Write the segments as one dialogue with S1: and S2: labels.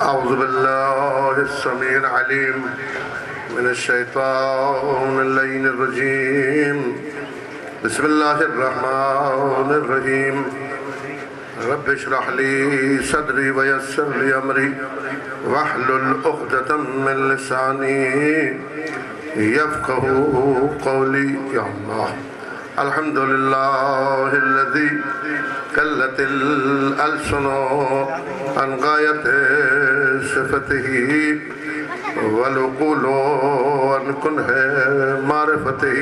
S1: أعوذ بالله السميع العليم من الشيطان اللعين الرجيم بسم الله الرحمن الرحيم رب اشرح لي صدري ويسر لي أمري واحلل عقدة من لساني يفقهوا قولي يا الله الحمد لله الذي قلت الألسن عن غاية صفته والعقول عن كنه معرفته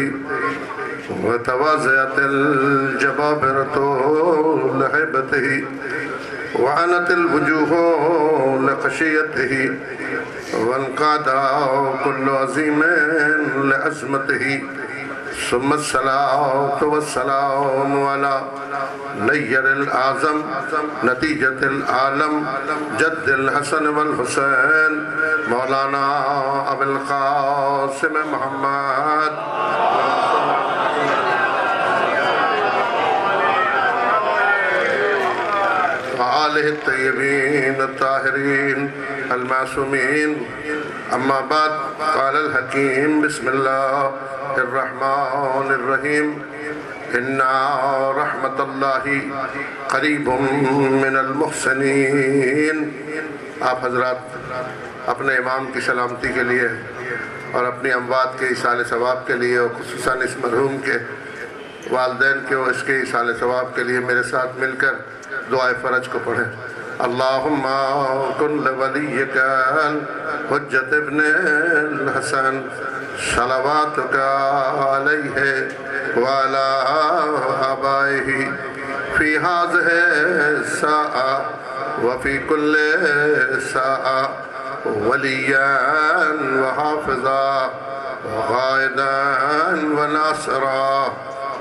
S1: وتواضعت الجبابرة لهيبته وعنت الوجوه لخشيته وانقاد كل عظيم لعظمته ثم الصلاة والسلام على نير الأعظم نتيجة العالم جد الحسن والحسين مولانا أبي القاسم محمد وآله الطيبين الطاهرين المعصومين أما بعد قال الحكيم بسم الله الرحمن الرحيم إن رحمة الله قریب من المحسنین۔ آپ حضرات اپنے امام کی سلامتی کے لیے اور اپنی اموات کے ایصال ثواب کے لیے اور خصوصاً اس مرحوم کے والدین کے اور اس کے ایصال ثواب کے لیے میرے ساتھ مل کر دعائے فرج کو پڑھیں۔ اللہم کن لولیک حجت ابن الحسن صلواتک علیہ وعلی آبائہ فی ہذہ الساعہ وفی کل ساعہ ولیاً وحافظا وغائداً وناصرا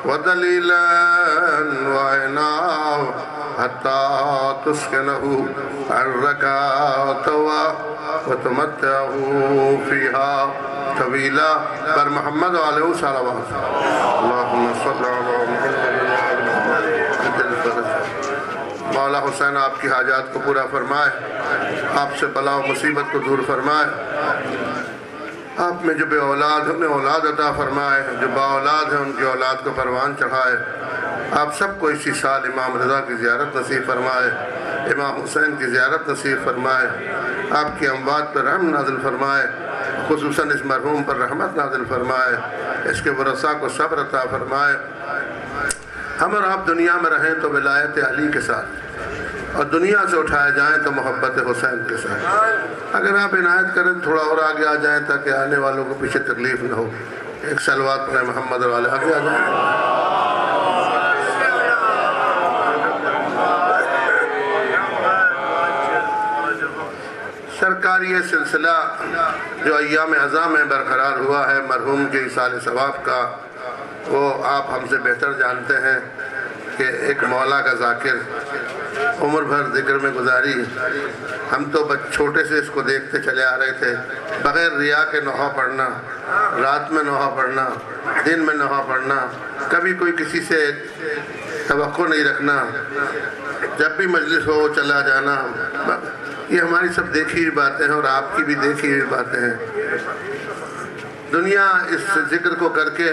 S1: ودلیلاً وعینا حتی تسکنہ الرکاتوا وتمتعہ فیہا طویلا پر محمد علیہ صلوات اللہم صلی اللہ علیہ وسلم۔ مولا حسین آپ کی حاجات کو پورا فرمائے، آپ سے بلا و مصیبت کو دور فرمائے، آپ میں جو بے اولاد ہیں انہیں اولاد عطا فرمائے، جو با اولاد ہیں ان کی اولاد کو پروان چڑھائے۔ آپ سب کو اسی سال امام رضا کی زیارت نصیب فرمائے، امام حسین کی زیارت نصیب فرمائے، آپ کی اموات پر رحم نازل فرمائے، خصوصاً اس مرحوم پر رحمت نازل فرمائے، اس کے ورثاء کو صبر عطا فرمائے۔ ہم اور آپ دنیا میں رہیں تو ولایت علی کے ساتھ، اور دنیا سے اٹھائے جائیں تو محبت حسین کے ساتھ۔ اگر آپ عنایت کریں تھوڑا اور آگے آ جائیں تاکہ آنے والوں کو پیچھے تکلیف نہ ہو۔ ایک صلوات پڑھیں محمد والے، آگے آ جائیں۔ سرکار یہ سلسلہ جو ایام اعظام میں برقرار ہوا ہے مرحوم کے ایصال ثواب کا، وہ آپ ہم سے بہتر جانتے ہیں کہ ایک مولا کا ذاکر عمر بھر ذکر میں گزاری، ہم تو چھوٹے سے اس کو دیکھتے چلے آ رہے تھے، بغیر ریا کے نوحہ پڑھنا، رات میں نوحہ پڑھنا، دن میں نوحہ پڑھنا، کبھی کوئی کسی سے توقع نہیں رکھنا، جب بھی مجلس ہو چلا جانا، یہ ہماری سب دیکھی ہوئی باتیں ہیں اور آپ کی بھی دیکھی ہوئی باتیں ہیں۔ دنیا اس ذکر کو کر کے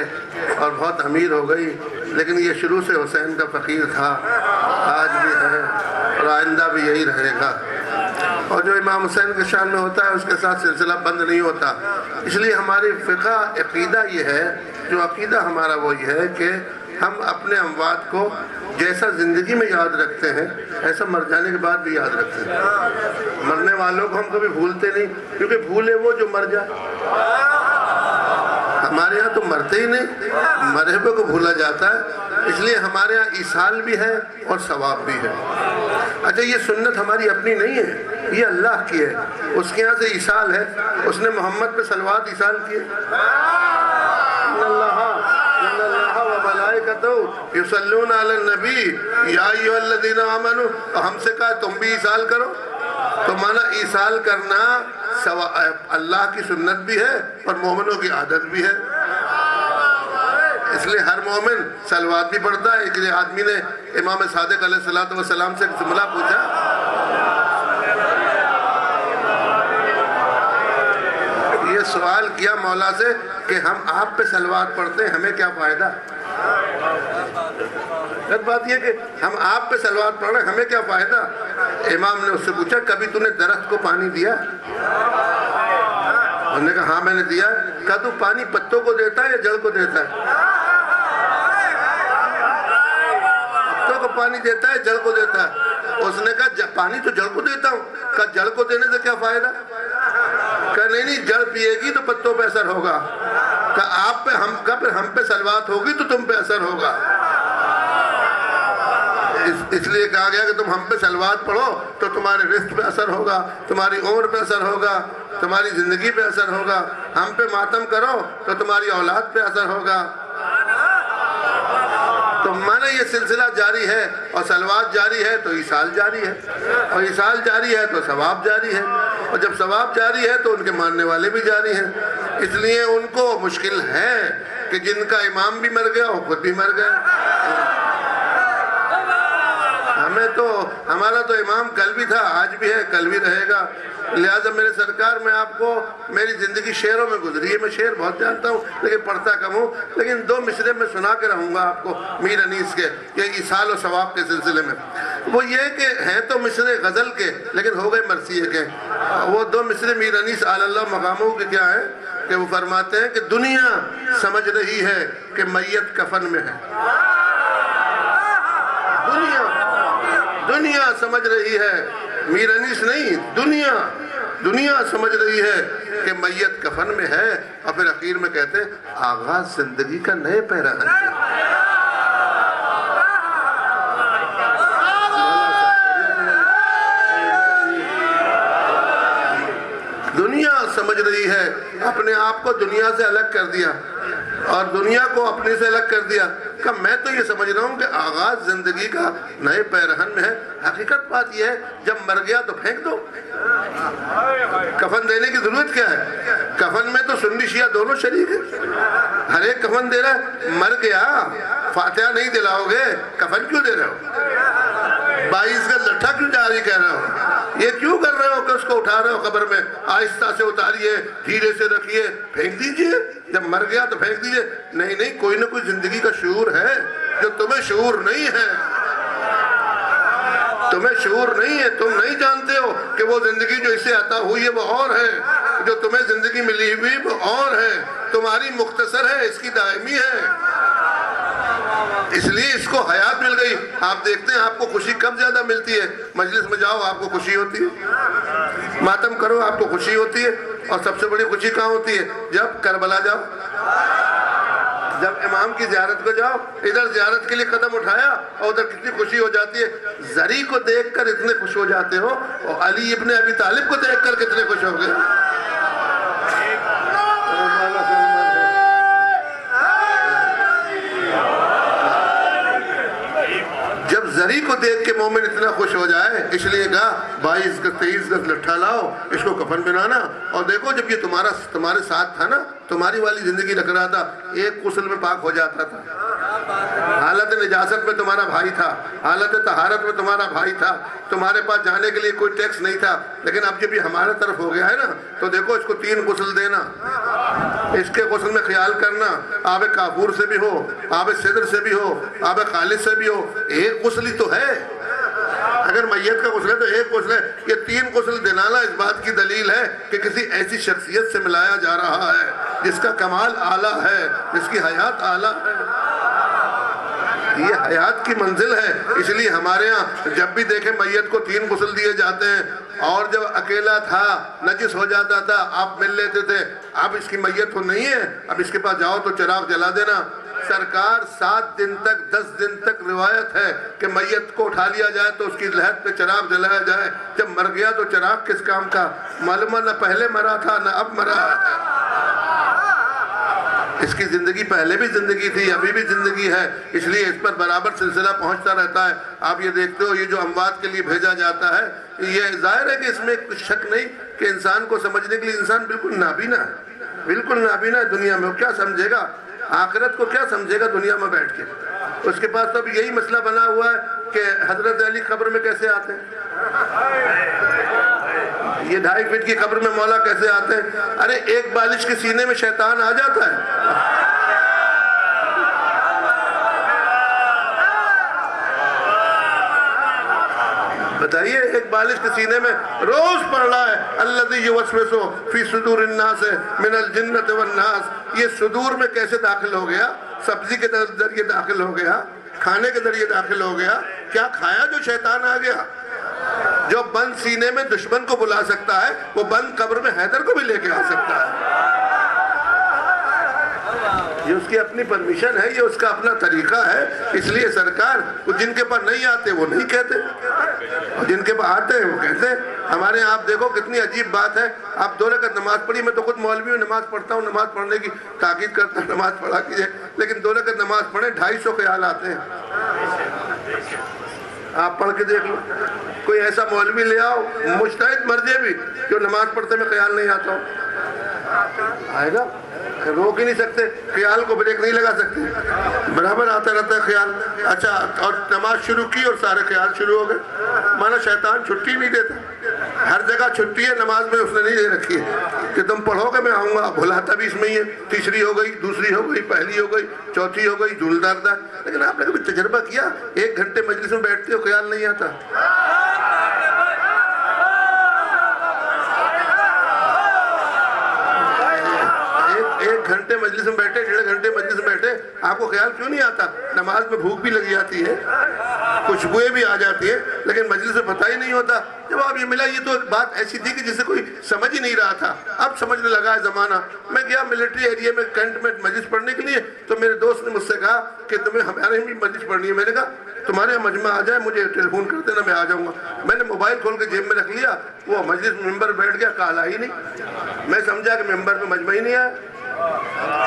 S1: اور بہت امیر ہو گئی، لیکن یہ شروع سے حسین کا فقیر تھا، آج بھی ہے اور آئندہ بھی یہی رہے گا۔ اور جو امام حسین کے شان میں ہوتا ہے اس کے ساتھ سلسلہ بند نہیں ہوتا۔ اس لیے ہماری فقہ عقیدہ یہ ہے، جو عقیدہ ہمارا وہ یہ ہے کہ ہم اپنے اموات کو جیسا زندگی میں یاد رکھتے ہیں ایسا مر جانے کے بعد بھی یاد رکھتے ہیں۔ مرنے والوں کو ہم کبھی بھولتے نہیں، کیونکہ بھولے وہ جو مر جائے۔ ہمارے ہاں تو مرتے ہی نہیں، مرے ہوئے کو بھولا جاتا ہے، اس لیے ہمارے ہاں ایصال بھی ہے اور ثواب بھی ہے۔ اچھا یہ سنت ہماری اپنی نہیں ہے، یہ اللہ کی ہے، اس کے ہاں سے ایصال ہے، اس نے محمد پہ صلوات ایصال کیے۔ یصلون علی النبی یا ایھا الذین آمنوا، تو ہم سے کہا تم بھی ایصال کرو، تو مانا ایصال کرنا اللہ کی سنت بھی ہے اور مومنوں کی عادت بھی ہے۔ اس لیے ہر مومن صلوات بھی پڑھتا ہے. ایک آدمی نے امام صادق علیہ السلام سے جملہ پوچھا, یہ سوال کیا مولا سے کہ ہم آپ پہ صلوات پڑھتے ہیں, ہمیں کیا فائدہ؟ بات یہ کہ ہم آپ پہ صلوات پڑھ رہے ہیں, ہمیں کیا فائدہ؟ امام نے اس سے پوچھا کبھی تو نے درخت کو پانی دیا؟ انہوں نے کہا ہاں میں نے دیا. کہا تو پانی پتوں کو دیتا ہے یا جڑ کو دیتا ہے؟ پتوں کو پانی دیتا ہے, جڑ کو دیتا ہے؟ اس نے کہا پانی تو جڑ کو دیتا ہوں. کہا جڑ کو دینے سے کیا فائدہ؟ کہا نہیں جڑ پیے گی تو پتوں پہ اثر ہوگا. کہا آپ پہ پھر ہم پہ صلوات ہوگی تو تم پہ اثر ہوگا. اس لیے کہا گیا کہ تم ہم پہ صلوات پڑھو تو تمہارے رزق پہ اثر ہوگا, تمہاری عمر پہ اثر ہوگا, تمہاری زندگی پہ اثر ہوگا. ہم پہ ماتم کرو تو تمہاری اولاد پہ اثر ہوگا. تو مانا یہ سلسلہ جاری ہے, اور صلوات جاری ہے تو ایصال جاری ہے, اور ایصال جاری ہے تو ثواب جاری ہے, اور جب ثواب جاری ہے تو ان کے ماننے والے بھی جاری ہیں. اس لیے ان کو مشکل ہے کہ جن کا امام بھی مر گیا وہ خود بھی مر گیا. ہمارا تو امام کل بھی تھا, آج بھی ہے, کل بھی رہے گا. لہٰذا میرے سرکار, میں آپ کو میری زندگی شعروں میں گزری ہے, میں شعر بہت جانتا ہوں لیکن پڑھتا کم ہوں, لیکن 2 مصرے میں سنا کے رہوں گا آپ کو میر انیس کے, یہ ایصال و ثواب کے سلسلے میں. وہ یہ کہ ہیں تو مصرے غزل کے لیکن ہو گئے مرثیے کے. وہ 2 مصرے میر انیس اعلی اللہ مقاموں کے کیا ہیں کہ وہ فرماتے ہیں کہ دنیا سمجھ رہی ہے کہ میت کفن میں ہے. دنیا سمجھ رہی ہے, میر انیس نہیں, دنیا سمجھ رہی ہے کہ میت کفن میں ہے. اور پھر اخیر میں کہتے ہیں آغاز زندگی کا نئے پیراہن ہے. دنیا سمجھ رہی ہے, اپنے آپ کو دنیا سے الگ کر دیا اور دنیا کو اپنے سے الگ کر دیا. کہ میں تو یہ سمجھ رہا ہوں کہ آغاز زندگی کا نئے پیرہن میں ہے. حقیقت بات یہ ہے جب مر گیا تو پھینک دو, کفن دینے کی ضرورت کیا ہے؟ کفن میں تو سنی شیعہ دونوں شریک ہیں, ہر ایک کفن دے رہا ہے. مر گیا فاتحہ نہیں دلاؤ گے, کفن کیوں دے رہے ہو؟ 22 گز لٹھا کیوں جاری کہہ رہے ہو؟ یہ کیوں کر رہے ہو کہ اس کو اٹھا رہے ہو قبر میں؟ آہستہ سے اتاریے, دھیرے سے رکھیے, پھینک دیجئے. جب مر گیا تو پھینک دیجئے. نہیں, کوئی نہ کوئی زندگی کا شعور ہے جو تمہیں شعور نہیں ہے. تمہیں شعور نہیں ہے, تم نہیں جانتے ہو کہ وہ زندگی جو اسے عطا ہوئی ہے وہ اور ہے, جو تمہیں زندگی ملی ہوئی وہ اور ہے. تمہاری مختصر ہے, اس کی دائمی ہے. اس لیے اس کو حیات مل گئی. آپ دیکھتے ہیں آپ کو خوشی کب زیادہ ملتی ہے؟ مجلس میں جاؤ آپ کو خوشی ہوتی ہے, ماتم کرو آپ کو خوشی ہوتی ہے, اور سب سے بڑی خوشی کہاں ہوتی ہے؟ جب کربلا جاؤ, جب امام کی زیارت کو جاؤ. ادھر زیارت کے لیے قدم اٹھایا اور ادھر کتنی خوشی ہو جاتی ہے. زری کو دیکھ کر اتنے خوش ہو جاتے ہو, اور علی ابن ابی طالب کو دیکھ کر کتنے خوش ہو گئے. جب زری کو دیکھ کے مومن اتنا خوش ہو جائے, اس لیے کہا 22 گز 23 گز لٹھا لاؤ, اس کو کفن بنانا. اور دیکھو جب یہ تمہارے ساتھ تھا نا, تمہاری والی زندگی رکھ رہا تھا, ایک غسل میں پاک ہو جاتا تھا. حالت نجاست میں تمہارا بھائی تھا, حالت طہارت میں تمہارا بھائی تھا, تمہارے پاس جانے کے لیے کوئی ٹیکس نہیں تھا. لیکن اب جب یہ ہمارے طرف ہو گیا ہے نا, تو دیکھو اس کو 3 غسل دینا, اس کے غسل میں خیال کرنا, آب کافور سے بھی ہو, آب صدر سے بھی ہو, آب خالص سے بھی ہو. ایک غسل ہی تو ہے. اگر میت کا غسل ہے تو ایک غسل ہے. یہ 3 غسل دلانا اس بات کی دلیل ہے کہ کسی ایسی شخصیت سے ملایا جا رہا ہے جس کا کمال اعلیٰ ہے, جس کی حیات اعلیٰ ہے. یہ حیات کی منزل ہے. اس لیے ہمارے ہاں جب بھی دیکھیں میت کو 3 غسل دیے جاتے ہیں. اور جب اکیلا تھا, نجس ہو جاتا تھا, آپ مل لیتے تھے. اب اس کی میت تو نہیں ہے, اب اس کے پاس جاؤ تو چراغ جلا دینا. سرکار 7 دن تک 10 دن تک روایت ہے کہ میت کو اٹھا لیا جائے تو اس کی لحد پہ چراغ جلایا جائے. جب مر گیا تو چراغ کس کام کا؟ معلومہ نہ پہلے مرا تھا نہ اب مرا ہے. اس کی زندگی پہلے بھی زندگی تھی, ابھی بھی زندگی ہے. اس لیے اس پر برابر سلسلہ پہنچتا رہتا ہے. آپ یہ دیکھتے ہو, یہ جو اموات کے لیے بھیجا جاتا ہے, یہ ظاہر ہے کہ اس میں کچھ شک نہیں کہ انسان کو سمجھنے کے لیے انسان بالکل نابینا ہے, بالکل نابینا ہے دنیا میں. وہ کیا سمجھے گا؟ آخرت کو کیا سمجھے گا دنیا میں بیٹھ کے؟ اس کے پاس تو اب یہی مسئلہ بنا ہوا ہے کہ حضرت علی قبر میں کیسے آتے ہیں، یہ 2.5 فٹ کی قبر میں مولا کیسے آتے ہیں؟ ارے ایک بالش کے سینے میں شیطان آ جاتا ہے۔ بتائیے، ایک بالش کے سینے میں روز پڑھ رہا ہے الذی یوسوس فی صدور الناس من الجنۃ والناس، یہ صدور میں کیسے داخل ہو گیا؟ سبزی کے ذریعے داخل ہو گیا، کھانے کے ذریعے داخل ہو گیا، کیا کھایا جو شیطان آ گیا؟ جو بند سینے میں دشمن کو بلا سکتا ہے وہ بند قبر میں حیدر کو بھی لے کے آ سکتا ہے۔ یہ اس کی اپنی پرمیشن ہے، یہ اس کا اپنا طریقہ ہے۔ اس لیے سرکار جن کے پاس نہیں آتے وہ نہیں کہتے، اور جن کے پاس آتے ہیں وہ کہتے ہیں۔ ہمارے یہاں آپ دیکھو کتنی عجیب بات ہے، آپ 2 رکعت نماز پڑھی، میں تو خود مولوی ہوں، نماز پڑھتا ہوں، نماز پڑھنے کی تاکید کرتا ہوں، نماز پڑھا کیجئے، لیکن 2 رکعت نماز پڑھیں 250 خیال آتے ہیں۔ آپ پڑھ کے دیکھ لو، کوئی ایسا مولوی لے آؤ مجتہد مرضی بھی جو نماز پڑھتے میں خیال نہیں آتا ہو، آئے گا؟ روک ہی نہیں سکتے، خیال کو بریک نہیں لگا سکتے، برابر آتا رہتا ہے خیال۔ اچھا، اور نماز شروع کی اور سارے خیال شروع ہو گئے، مانا شیطان چھٹی نہیں دیتا، ہر جگہ چھٹی ہے، نماز میں اس نے نہیں دے رکھی ہے کہ تم پڑھو گے میں آؤں گا، بھلاتا بھی اس میں ہی ہے، تیسری ہو گئی، دوسری ہو گئی، پہلی ہو گئی، چوتھی ہو گئی، جھولتا۔ لیکن آپ نے کبھی تجربہ کیا 1 گھنٹے مجلس میں بیٹھتے ہو خیال نہیں آتا؟ 1 گھنٹے مجلس میں بیٹھے، 1.5 گھنٹے مجلس میں بیٹھے، آپ کو خیال کیوں نہیں آتا؟ نماز میں بھوک بھی لگ جاتی ہے، خوشبوئیں بھی آ جاتی ہیں، لیکن مجلس میں پتہ ہی نہیں ہوتا۔ جواب یہ ملا، یہ تو ایک بات ایسی تھی کہ جسے کوئی سمجھ ہی نہیں رہا تھا، اب سمجھنے لگا ہے زمانہ۔ میں گیا ملٹری ایریا میں کینٹ میں مجلس پڑھنے کے لیے، تو میرے دوست نے مجھ سے کہا کہ تمہیں ہمارے بھی مجلس پڑھنی ہے۔ میں نے کہا تمہارے یہاں مجمع آ جائے مجھے ٹیلی فون کر دینا، میں آ جاؤں گا۔ میں نے موبائل کھول کے جیب میں رکھ لیا، وہ مجلس ممبر بیٹھ گیا، کال آئی نہیں۔ میں سمجھا کہ ممبر پہ مجمع ہی نہیں آیا،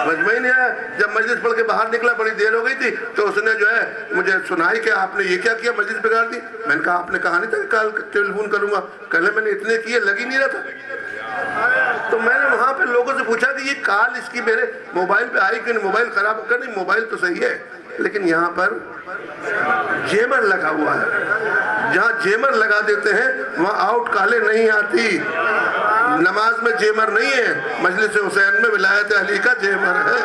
S1: مجمع ہی نہیں آیا۔ جب مجلس پڑھ کے باہر نکلا، بڑی دیر ہو گئی تھی، تو اس نے جو ہے مجھے سنائی کہ آپ نے یہ کیا کیا، مجلس بگاڑ دی۔ میں نے کہا آپ نے کہا نہیں تھا کہ کل ٹیلی فون کروں گا، کل میں نے اتنے کیے، لگ ہی نہیں رہا تھا۔ تو میں نے وہاں پہ لوگوں سے پوچھا کہ یہ کال اس کی میرے موبائل پہ آئی کہ موبائل خراب ہو کر؟ نہیں، موبائل تو صحیح ہے، لیکن یہاں پر جیمر لگا ہوا ہے۔ جہاں جیمر لگا دیتے ہیں وہاں آؤٹ کالے نہیں آتی۔ نماز میں جیمر نہیں ہے، مجلس حسین میں ولایت علی کا جیمر ہے،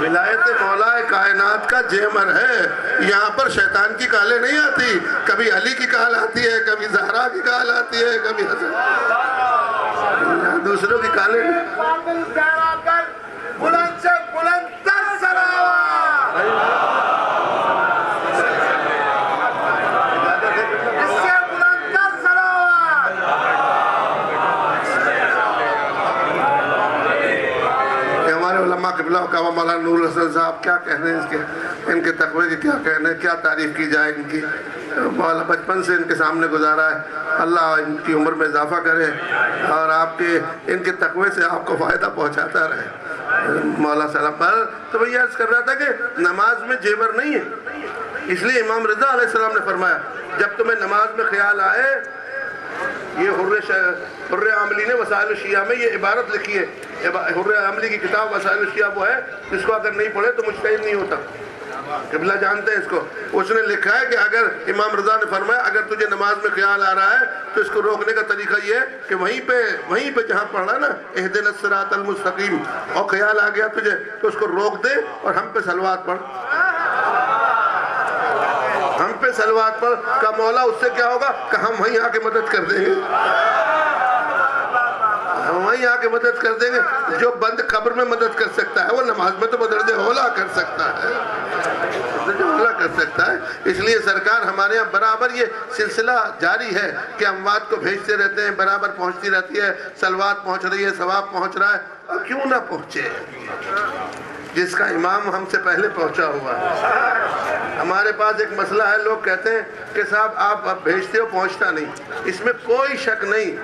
S1: ولایت مولا کائنات کا جیمر ہے۔ یہاں پر شیطان کی کالیں نہیں آتی، کبھی علی کی کال آتی ہے، کبھی زہرا کی کال آتی ہے، کبھی حسن، دوسروں کی کالیں نہیں۔
S2: بلند سے بلند تر سراوا، اس سے بلند تر سراوا۔
S1: ہمارے علماء قبلہ وقامہ مولانا نور الحسن صاحب کیا کہنے ہیں اس کے، ان کے تقوی کی کیا کہنے، کیا تعریف کی جائے ان کی۔ مولا بچپن سے ان کے سامنے گزارا ہے، اللہ ان کی عمر میں اضافہ کرے اور آپ کے ان کے تقوی سے آپ کو فائدہ پہنچاتا رہے۔ مولا سلام پر تو میں یہ عرض کر رہا تھا کہ نماز میں جیبر نہیں ہے، اس لیے امام رضا علیہ السلام نے فرمایا جب تمہیں نماز میں خیال آئے، یہ حر عاملی نے وسائل الشیعہ میں یہ عبارت لکھی ہے، حر عاملی کی کتاب وسائل الشیعہ وہ ہے جس کو اگر نہیں پڑھے تو مجتہد نہیں ہوتا، قبلہ جانتے ہیں اس کو۔ اس نے لکھا ہے کہ اگر امام رضا نے فرمایا اگر تجھے نماز میں خیال آ رہا ہے تو اس کو روکنے کا طریقہ یہ ہے کہ وہیں پہ جہاں پڑھ رہا ہے نا اہدنا الصراط المستقیم، اور خیال آ گیا تجھے تو اس کو روک دے اور ہم پہ صلوات پڑھ، ہم پہ صلوات پڑھ۔ کا مولا اس سے کیا ہوگا کہ ہم وہیں آ کے مدد کر دیں گے، ہم وہیں آ کے مدد کر دیں گے۔ جو بند قبر میں مدد کر سکتا ہے وہ نماز میں تو بدرجہ اولا کر سکتا ہے، بدرجہ اولا کر سکتا ہے۔ اس لیے سرکار ہمارے یہاں برابر یہ سلسلہ جاری ہے کہ اموات کو بھیجتے رہتے ہیں، برابر پہنچتی رہتی ہے، صلوات پہنچ رہی ہے، ثواب پہنچ رہا ہے، اور کیوں نہ پہنچے جس کا امام ہم سے پہلے پہنچا ہوا ہے۔ ہمارے پاس ایک مسئلہ ہے، لوگ کہتے ہیں کہ صاحب آپ اب بھیجتے ہو پہنچتا نہیں۔ اس میں کوئی شک نہیں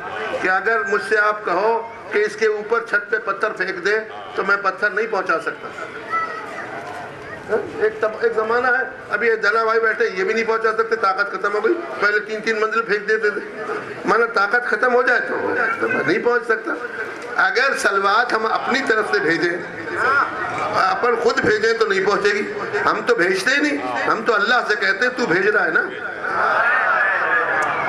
S1: کہ اگر مجھ سے آپ کہو کہ اس کے اوپر چھت پہ پتھر پھینک دے تو میں پتھر نہیں پہنچا سکتا۔ ایک زمانہ ہے، ابھی یہ جنا بھائی بیٹھے یہ بھی نہیں پہنچا سکتے، طاقت ختم ہو گئی، پہلے 3 منزل پھینک دیتے تھے، مانا طاقت ختم ہو جائے تو میں نہیں پہنچ سکتا۔ اگر سلوات ہم اپنی طرف سے بھیجیں، اپن خود بھیجیں تو نہیں پہنچے گی. ہم تو بھیجتے ہی نہیں، ہم تو اللہ سے کہتے ہیں تو بھیج رہا ہے نا،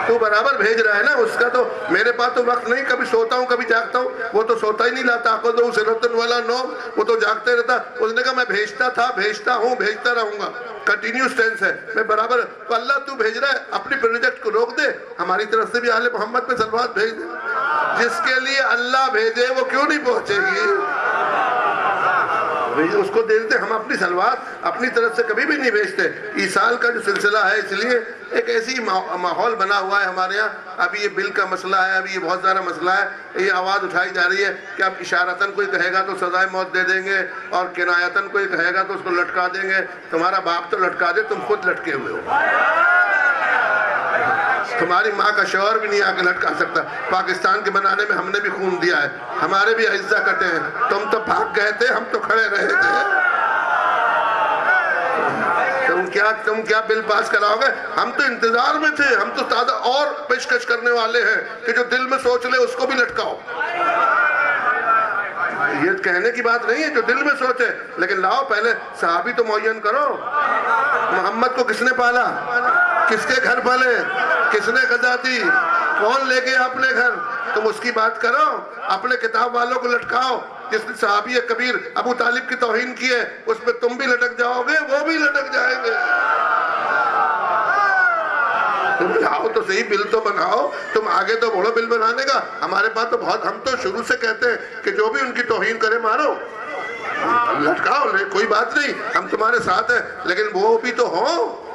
S1: تو برابر بھیج رہا ہے نا. اس کا تو میرے پاس تو وقت نہیں، کبھی سوتا ہوں کبھی جاگتا ہوں، وہ تو سوتا ہی نہیں لاتا. سنتن والا نوم، وہ تو جاگتے رہتا. اس نے کہا میں بھیجتا تھا، بھیجتا ہوں، بھیجتا رہوں گا. کنٹینیوس ٹینس ہے، میں برابر. تو اللہ تو بھیج رہا ہے، اپنی پروجیکٹ کو روک دے، ہماری طرف سے بھی آل محمد پہ صلوات بھیج دے. جس کے لیے اللہ بھیجے وہ کیوں نہیں پہنچے گی؟ اس کو دے دیتے. ہم اپنی صلوات اپنی طرف سے کبھی بھی نہیں بھیجتے. ایصال کا جو سلسلہ ہے، اس لیے ایک ایسی ماحول بنا ہوا ہے ہمارے یہاں. ابھی یہ بل کا مسئلہ ہے، ابھی یہ بہت سارا مسئلہ ہے. یہ آواز اٹھائی جا رہی ہے کہ اب اشارتاً کوئی کہے گا تو سزائے موت دے دیں گے، اور کنایتاً کوئی کہے گا تو اس کو لٹکا دیں گے. تمہارا باپ تو لٹکا دے، تم خود لٹکے ہوئے ہو. تمہاری ماں کا شوہر بھی نہیں آ کے لٹکا سکتا. پاکستان کے بنانے میں ہم نے بھی خون دیا ہے، ہمارے بھی اعزہ کٹے ہیں. تم تو بھاگ گئے تھے، ہم تو کھڑے رہے تھے. تم کیا بل پاس کراؤ گے؟ ہم تو انتظار میں تھے. ہم تو تازہ اور پیشکش کرنے والے ہیں کہ جو دل میں سوچ لے اس کو بھی لٹکاؤ. یہ کہنے کی بات نہیں ہے جو دل میں سوچے، لیکن لاؤ پہلے صحابی تو معین کرو. محمد کو کس نے پالا؟ کس کے گھر پالے؟ کس نے غذا دی؟ کون لے گیا اپنے گھر؟ تم اس کی بات کرو. اپنے کتاب والوں کو لٹکاؤ. جس نے صحابی کبیر ابو طالب کی توہین کی ہے، اس پہ تم بھی لٹک جاؤ گے، وہ بھی لٹک جائیں گے. تم لاؤ تو صحیح، بل تو بناؤ. تم آگے تو بڑھو بل بنانے کا. ہمارے پاس تو بہت، ہم تو شروع سے کہتے ہیں کہ جو بھی ان کی توہین کرے مارو، لٹکاؤ، کوئی بات نہیں، ہم تمہارے ساتھ ہیں. لیکن وہ بھی تو ہوں،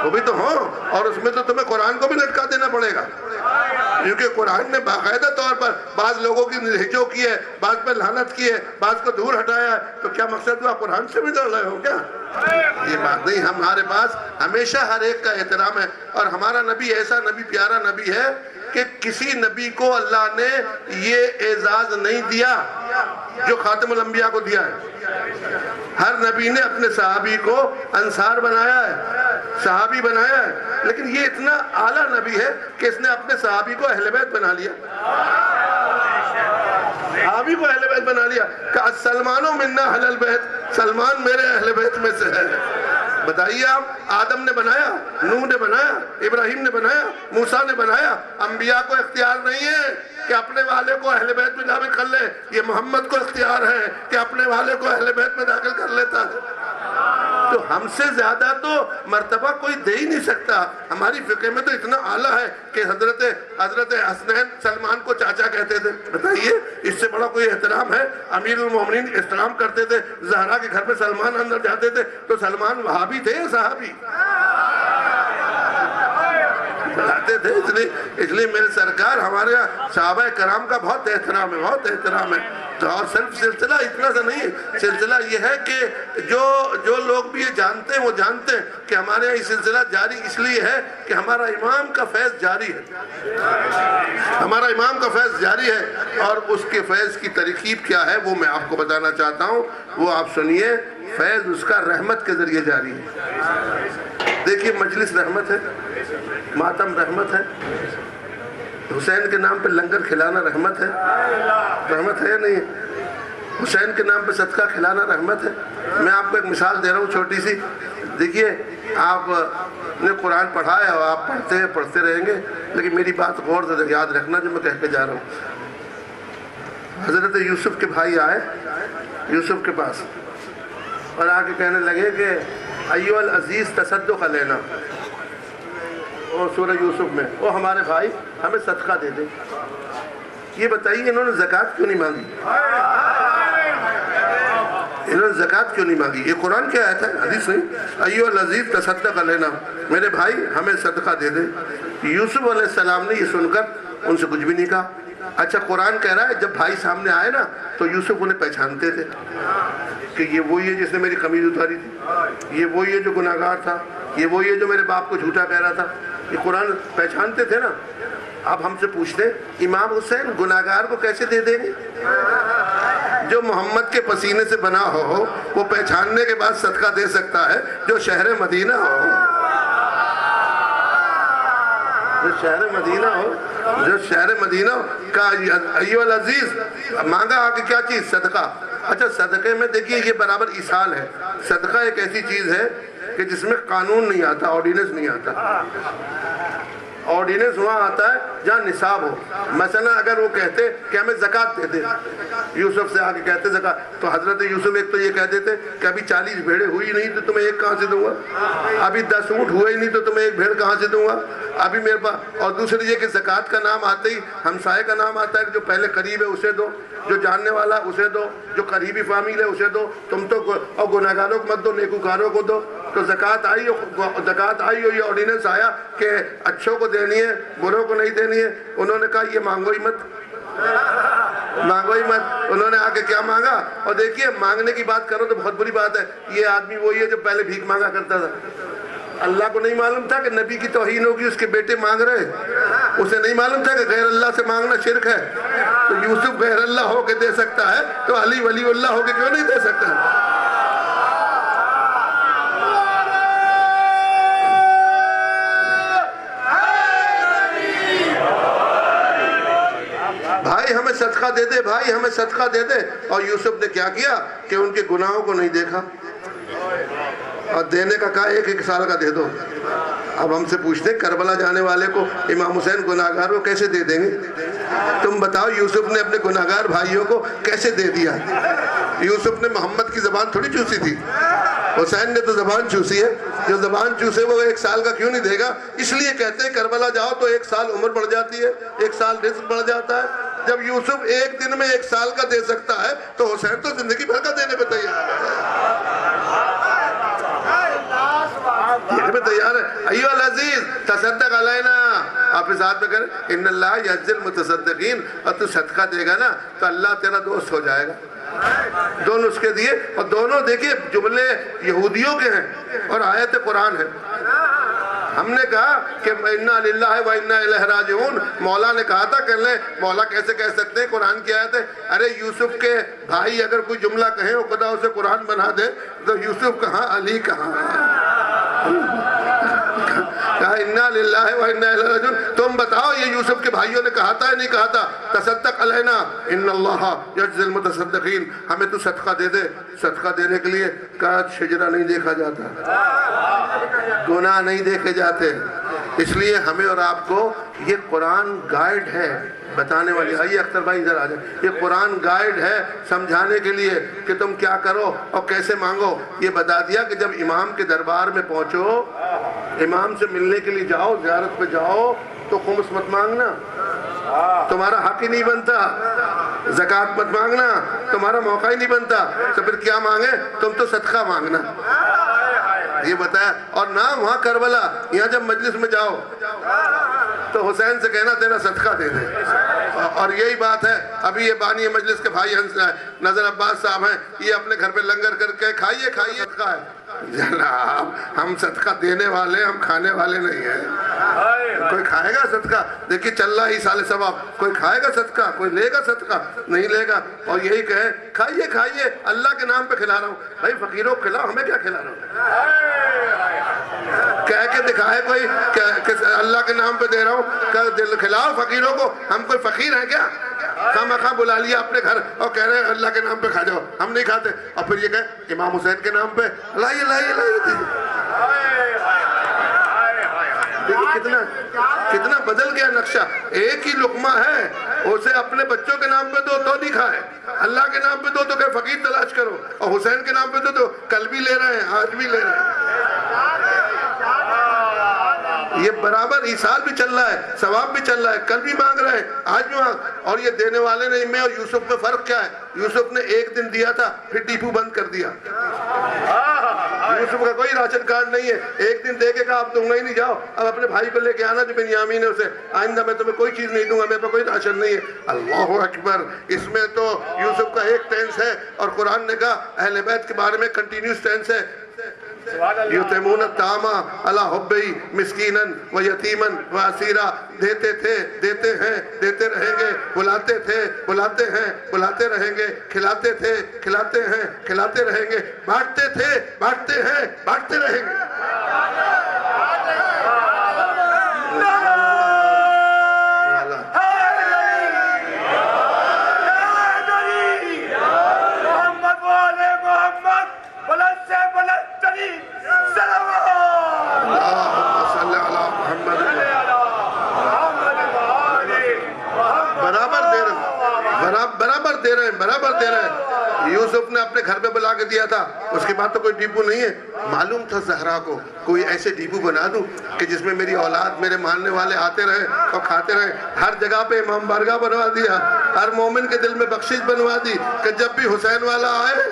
S1: وہ بھی تو ہوں. اور اس میں تو تمہیں قرآن کو بھی لٹکا دینا پڑے گا، کیونکہ قرآن نے باقاعدہ طور پر بعض لوگوں کی نہجو کی ہے، بعض پر لعنت کی ہے، بعض کو دور ہٹایا ہے. تو کیا مقصد ہوا قرآن سے بھی ڈر رہے ہو کیا؟ یہ بات نہیں. ہمارے پاس ہمیشہ ہر ایک کا احترام ہے. اور ہمارا نبی ایسا نبی، پیارا نبی ہے کہ کسی نبی کو اللہ نے یہ اعزاز نہیں دیا جو خاتم الانبیاء کو دیا ہے. ہر نبی نے اپنے صحابی کو انصار بنایا ہے، صحابی بنایا ہے. لیکن یہ اتنا اعلیٰ نبی ہے کہ اس نے اپنے صحابی کو اہل بیت بنا لیا. صحابی کو اہل بیت بنا لیا کہ سلمان منا اہل البیت، سلمان میرے اہل بیت میں سے ہے. بتائیے آپ، آدم نے بنایا، نوح نے بنایا، ابراہیم نے بنایا، موسیٰ نے بنایا. انبیاء کو اختیار نہیں ہے کہ اپنے والے کو اہل بیت میں داخل کر لے. یہ محمد کو اختیار ہے کہ اپنے والے کو اہل بیت میں داخل کر لیتا ہے. تو ہم سے زیادہ تو مرتبہ کوئی دے ہی نہیں سکتا. ہماری فقہ میں تو اتنا اعلیٰ ہے کہ حضرت حسنین سلمان کو چاچا کہتے تھے. بتائیے اس سے بڑا کوئی احترام ہے؟ امیر المومنین احترام کرتے تھے. زہرا کے گھر پہ سلمان اندر جاتے تھے تو سلمان وہابی تھے یا صحابی؟ بتاتے تھے. اس لیے میرے سرکار، ہمارے یہاں صحابہ کرام کا بہت احترام ہے، بہت احترام ہے. تو اور صرف سلسلہ اتنا سا نہیں ہے. سلسلہ یہ ہے کہ جو لوگ بھی یہ جانتے ہیں وہ جانتے ہیں کہ ہمارے یہاں یہ سلسلہ جاری اس لیے ہے کہ ہمارا امام کا فیض جاری ہے. ہمارا امام کا فیض جاری ہے. اور اس کے فیض کی ترکیب کیا ہے وہ میں آپ کو بتانا چاہتا ہوں. وہ آپ سنیے. فیض اس کا رحمت کے ذریعے جاری ہے. دیکھیے مجلس رحمت ہے، ماتم رحمت ہے، حسین کے نام پہ لنگر کھلانا رحمت ہے. رحمت ہے یا نہیں؟ حسین کے نام پہ صدقہ کھلانا رحمت ہے. میں آپ کو ایک مثال دے رہا ہوں چھوٹی سی. دیکھیے آپ نے قرآن پڑھا ہے اور آپ پڑھتے رہیں گے، لیکن میری بات غور سے یاد رکھنا جو میں کہہ کے جا رہا ہوں. حضرت یوسف کے بھائی آئے یوسف کے پاس اور آ کے کہنے لگے کہ ایو العزیز تصدق علینا، اور سورہ یوسف میں وہ ہمارے بھائی ہمیں صدقہ دے دیں. یہ بتائیے انہوں نے زکوٰۃ کیوں نہیں مانگی؟ انہوں نے زکوٰۃ کیوں نہیں مانگی؟ یہ قرآن کی آیت ہے، حدیث نہیں. ایو العزیز تصدق علینا، میرے بھائی ہمیں صدقہ دے دیں. یوسف علیہ السلام نے یہ سن کر ان سے کچھ بھی نہیں کہا. اچھا قرآن کہہ رہا ہے جب بھائی سامنے آئے نا تو یوسف انہیں پہچانتے تھے کہ یہ وہی ہے جس نے میری قمیض اتاری تھی، یہ وہی ہے جو گناہ گار تھا، یہ وہی ہے جو میرے باپ کو جھوٹا کہہ رہا تھا. یہ قرآن پہچانتے تھے نا. اب ہم سے پوچھتے امام حسین گناہ گار کو کیسے دے دیں گے؟ جو محمد کے پسینے سے بنا ہو وہ پہچاننے کے بعد صدقہ دے سکتا ہے جو شہر مدینہ ہو. جو شہر مدینہ ہو کا ایو العزیز مانگا آگے کیا چیز؟ صدقہ. اچھا صدقے میں دیکھیے یہ برابر ایصال ہے. صدقہ ایک ایسی چیز ہے کہ جس میں قانون نہیں آتا، آرڈیننس نہیں آتا. آرڈیننس وہاں آتا ہے جہاں نصاب ہو. مثلا اگر وہ کہتے کہ ہمیں زکوٰۃ دے دے، یوسف سے آگے کہتے زکوٰۃ، تو حضرت یوسف ایک تو یہ کہہ دیتے کہ ابھی 40 بھیڑیں ہوئی نہیں تو تمہیں ایک کہاں سے دوں گا، ابھی 10 اونٹ ہوئے ہی نہیں تو تمہیں ایک بھیڑ کہاں سے دوں گا ابھی میرے پاس. اور دوسری یہ کہ زکوٰۃ کا نام آتے ہی ہمسائے کا نام آتا ہے کہ جو پہلے قریب ہے اسے دو، جو جاننے والا اسے دو، جو قریبی فامیل ہے اسے دو. تم تو اور گناہ گاروں کو مت دو، نیکوکاروں کو دو. تو زکوٰۃ آئی ہو، یہ آرڈیننس آیا کہ اچھوں کو دینی ہے، بروں کو نہیں دینی ہے. انہوں نے کہا یہ مانگو ہی مت. انہوں نے آ کے کیا مانگا. اور دیکھیے مانگنے کی بات کرو تو بہت بری بات ہے. یہ آدمی وہی ہے جو پہلے بھیک مانگا کرتا تھا. اللہ کو نہیں معلوم تھا کہ نبی کی توہین ہوگی، اس کے بیٹے مانگ رہے. اسے نہیں معلوم تھا کہ غیر اللہ سے مانگنا شرک ہے. تو یوسف غیر اللہ ہو کے دے سکتا ہے تو علی ولی اللہ ہو کے کیوں نہیں دے سکتا؟ بھائی ہمیں صدقہ دے دے، بھائی ہمیں صدقہ دے دے. اور یوسف نے کیا کیا کہ ان کے گناہوں کو نہیں دیکھا اور دینے کا کہا 1 سال کا دے دو. اب ہم سے پوچھتے کربلا جانے والے کو امام حسین گناہگار کو کیسے دے دیں گے؟ تم بتاؤ یوسف نے اپنے گناہگار بھائیوں کو کیسے دے دیا؟ یوسف نے محمد کی زبان تھوڑی چوسی تھی، حسین نے تو زبان چوسی ہے. جو زبان چوسے وہ 1 سال کا کیوں نہیں دے گا؟ اس لیے کہتے ہیں کربلا جاؤ تو 1 سال عمر بڑھ جاتی ہے، 1 سال رزق بڑھ جاتا ہے. جب یوسف ایک دن میں 1 سال کا دے سکتا ہے تو حسین تو زندگی بھر کا دینے پہ تیار ہے. ایوہ العزیز تصدق علینا. آپ اس ہاتھ میں کریں ان اللہ یجزی المتصدقین. اور تو صدقہ دے گا نا تو اللہ تیرا دوست ہو جائے گا. دونوں اس کے دیے. اور دونوں دیکھیں جملے یہودیوں کے ہیں اور آیت قرآن ہے. ہم نے کہا کہ انا للہ و انا الیہ راجعون. مولا نے کہا تھا کر لیں. مولا کیسے کہہ سکتے ہیں؟ قرآن کی آیت ہے. ارے یوسف کے بھائی اگر کوئی جملہ کہیں اور خدا اسے قرآن بنا دے تو یوسف کہاں، علی کہاں؟ کہا انا للہ و انا الیہ راجعون. تم بتاؤ یہ یوسف کے بھائیوں نے کہا تھا یا نہیں کہا تھا تصدق علینا ان اللہ یجزی المتصدقین. ہمیں تو صدقہ دے دے. صدقہ دینے کے لیے کہا شجرہ نہیں دیکھا جاتا، گناہ نہیں دیکھے جاتے. اس لیے ہمیں اور آپ کو یہ قرآن گائیڈ ہے بتانے والی. آئیے اختر بھائی ادھر آ جائیں. یہ قرآن گائیڈ ہے سمجھانے کے لیے کہ تم کیا کرو اور کیسے مانگو. یہ بتا دیا کہ جب امام کے دربار میں پہنچو، امام سے ملنے کے لیے جاؤ، زیارت پہ جاؤ تو خمس مت مانگنا، تمہارا حق ہی نہیں بنتا. زکوٰۃ مت مانگنا، تمہارا موقع ہی نہیں بنتا. تو پھر کیا مانگے؟ تم تو صدقہ مانگنا. یہ بتایا. اور نہ وہاں کربلا، یہاں جب مجلس میں جاؤ تو حسین سے کہنا تیرا صدقہ دے دے. اور یہی بات ہے. ابھی یہ بانی مجلس کے بھائی نظر عباس صاحب ہیں، یہ اپنے گھر پہ لنگر کر کے کھائیے صدقہ ہے. جناب ہم صدقہ دینے والے، ہم کھانے والے نہیں ہیں. کوئی کھائے گا صدقہ؟ دیکھیے چل رہا ہی سال ثواب. کوئی کھائے گا صدقہ؟ کوئی لے گا صدقہ؟ نہیں لے گا. اور یہی کہیں کھائیے اللہ کے نام پہ کھلا رہا ہوں. بھائی فقیروں کو کھلاؤ، ہمیں کیا کھلا رہا ہوں؟ کہہ کے دکھائے کوئی کہ اللہ کے نام پہ دے رہا ہوں، کہ دل کھلاؤ فقیروں کو. ہم کوئی فقیر ہیں کیا؟ خواہ بلا لیا اپنے گھر اور کہہ رہے ہیں اللہ کے نام پہ کھا جاؤ. ہم نہیں کھاتے. اور پھر یہ کہیں امام حسین کے نام پہ لائیے. کتنا بدل گیا نقشہ. ایک ہی لقمہ ہے، اسے اپنے بچوں کے نام پہ دو تو نہیں کھائے، اللہ کے نام پہ دو تو کہ فقیر تلاش کرو. اور حسین کے نام پہ دو تو کل بھی لے رہے ہیں، آج بھی لے رہے ہیں. یہ برابر ایصال بھی چل رہا ہے، ثواب بھی چل رہا ہے. کل بھی مانگ رہے ہیں، آج بھی مانگ. اور یہ دینے والے نے میں اور یوسف میں فرق کیا ہے؟ یوسف نے 1 دن دیا تھا پھر ڈیپو بند کر دیا. یوسف کا کوئی راشن کارڈ نہیں ہے. 1 دن دے کے کہا اب دوں گا ہی نہیں، جاؤ اب اپنے بھائی کو لے کے آنا جو بنیامین ہے اسے. آئندہ میں تمہیں کوئی چیز نہیں دوں گا، میرے پاس کوئی راشن نہیں ہے. اللہ اکبر. اس میں تو یوسف کا ایک ٹینس ہے. اور قرآن نے کہا اہل بیت کے بارے میں کنٹینیوس ٹینس ہے. یتیمون الطعام علی حبہ مسکینا و یتیما و اسیرا. دیتے تھے، دیتے ہیں، دیتے رہیں گے. بلاتے تھے، بلاتے ہیں، بلاتے رہیں گے. کھلاتے تھے، کھلاتے ہیں، کھلاتے رہیں گے. بانٹتے تھے، بانٹتے ہیں، بانٹتے رہیں گے. برابر دے رہے ہیں۔ یوسف نے اپنے گھر پہ بلا کے دیا تھا، اس کے بعد تو کوئی ڈیپو نہیں ہے۔ معلوم تھا زہرا کو کوئی ایسے ڈیپو بنا دوں کہ جس میں میری اولاد، میرے ماننے والے آتے رہے اور کھاتے رہے۔ ہر جگہ پہ امام بارگاہ بنوا دیا، ہر مومن کے دل میں بخشش بنوا دی کہ جب بھی حسین والا آئے،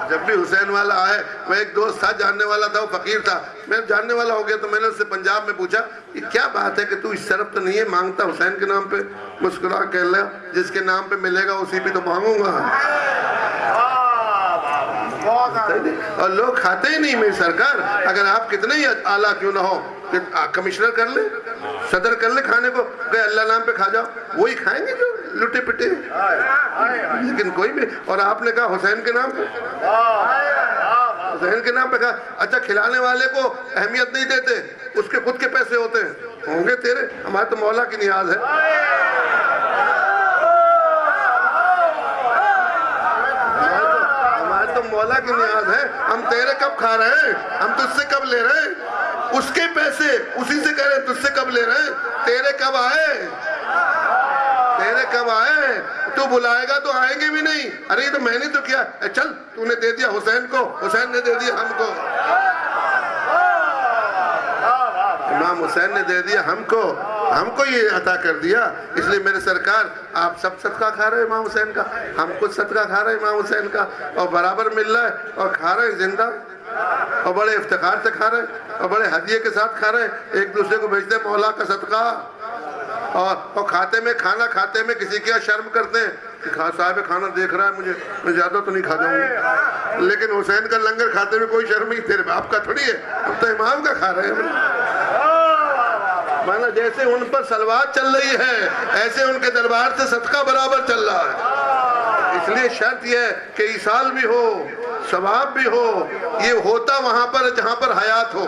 S1: جب بھی حسین والا آئے۔ میں ایک دوست تھا، جاننے والا تھا، وہ فقیر تھا، میں جاننے والا ہو گیا تو میں نے اس سے پنجاب میں پوچھا یہ کیا بات ہے کہ تو اس طرف تو نہیں ہے، مانگتا حسین کے نام پہ؟ مسکرا کہہ لیا جس کے نام پہ ملے گا اسی پہ تو مانگوں گا۔ اور لوگ کھاتے ہی نہیں میری سرکار، اگر آپ کتنے ہی اعلیٰ کیوں نہ ہو، کمشنر کر لیں، صدر کر لیں کھانے کو، کہ اللہ نام پہ کھا جاؤ، وہی کھائیں گے جو لٹے پٹے۔ لیکن کوئی بھی، اور آپ نے کہا حسین کے نام پہ، حسین کے نام پہ کہا۔ اچھا کھلانے والے کو اہمیت نہیں دیتے، اس کے خود کے پیسے ہوتے ہیں، ہوں گے تیرے، ہمارے تو مولا کی نیاز ہے۔ ہمارے تو مولا کی نیاز ہے، ہم تیرے کب کھا رہے ہیں، ہم تجھ سے کب لے رہے ہیں؟ اس کے پیسے اسی سے کہہ رہے ہیں، تجھ سے کب لے رہے ہیں؟ تیرے کب آئے، تیرے کب آئے؟ تو بلائے گا تو آئیں گے بھی نہیں۔ ارے یہ تو میں نے تو کیا، چل تو نے دے دیا حسین کو، حسین نے دے دیا ہم کو، امام حسین نے دے دیا ہم کو یہ عطا کر دیا۔ اس لیے میرے سرکار آپ سب صدقہ کھا رہے ہیں امام حسین کا، ہم خود صدقہ کھا رہے ہیں امام حسین کا، اور برابر مل رہا ہے، اور کھا رہے ہیں زندہ، اور بڑے افتخار سے کھا رہے ہیں، اور بڑے ہدیے کے ساتھ کھا رہے ہیں، ایک دوسرے کو بھیجتے ہیں مولا کا صدقہ۔ اور کھاتے میں، کھانا کھاتے میں کسی کیا شرم کرتے ہیں کہ صاحب کھانا دیکھ رہا ہے مجھے، میں زیادہ تو نہیں کھا جاؤں گا، لیکن حسین کا لنگر کھاتے میں کوئی شرم نہیں، تیرے باپ کا تھوڑی ہے، اب تو امام کا کھا رہے ہیں۔ مانا جیسے ان پر صلوات چل رہی ہے ایسے ان کے دربار سے صدقہ برابر چل رہا ہے۔ اس لیے شرط یہ ہے کہ ایصال بھی ہو، ثواب بھی ہو، یہ ہوتا وہاں پر جہاں پر حیات ہو۔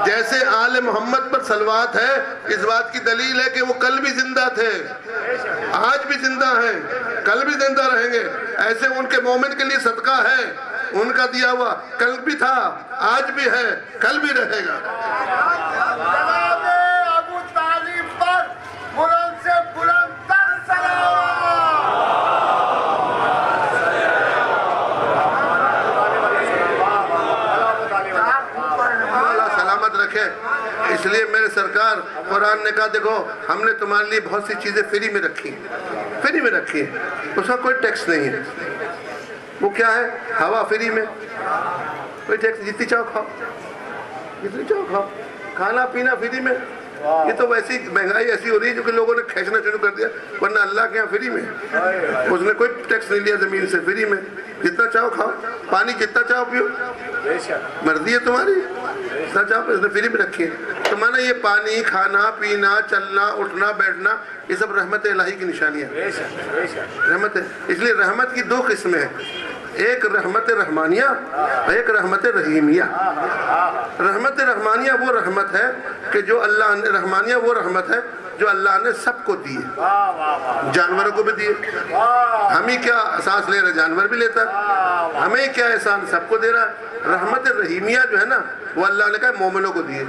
S1: جیسے آل محمد پر صلوات ہے، اس بات کی دلیل ہے کہ وہ کل بھی زندہ تھے، آج بھی زندہ ہیں، کل بھی زندہ رہیں گے۔ ایسے ان کے مومن کے لیے صدقہ ہے، ان کا دیا ہوا کل بھی تھا، آج بھی ہے، کل بھی رہے گا۔
S2: جناب ابو طالب پر بلند سے بلند تر صلوات۔
S1: اللہ سلامت رکھے۔ اس لیے میرے سرکار قرآن نے کہا دیکھو ہم نے تمہارے لیے بہت سی چیزیں فری میں رکھی ہیں، اس کا کوئی ٹیکس نہیں ہے۔ وہ کیا ہے؟ ہوا فری میں، کوئی ٹیکس، جتنی چاہو کھاؤ، کھانا پینا فری میں۔ یہ تو ویسی مہنگائی ایسی ہو رہی ہے جو کہ لوگوں نے کھینچنا شروع کر دیا، ورنہ اللہ کے یہاں فری میں، اس نے کوئی ٹیکس نہیں لیا زمین سے، فری میں، جتنا چاہو کھاؤ، پانی جتنا چاہو پیو، مرضی ہے تمہاری، جتنا چاہو، اس نے فری میں رکھی ہے۔ تو مانا یہ پانی، کھانا پینا، چلنا اٹھنا بیٹھنا، یہ سب رحمت الہی کی نشانیاں، رحمت ہے۔ اس لیے رحمت کی دو قسمیں ہیں، ایک رحمت رحمانیہ، ایک رحمت رحیمیہ۔ رحمت رحمانیہ وہ رحمت ہے کہ جو اللہ نے، رحمانیہ وہ رحمت ہے جو اللہ نے سب کو دی ہے، جانوروں کو بھی دیے، ہمیں کیا سانس لے رہے جانور بھی لیتا ہے، ہمیں کیا احسان سب کو دے رہا ہے۔ رحمت رحیمیہ جو ہے نا وہ اللہ نے کہا مومنوں کو دیے۔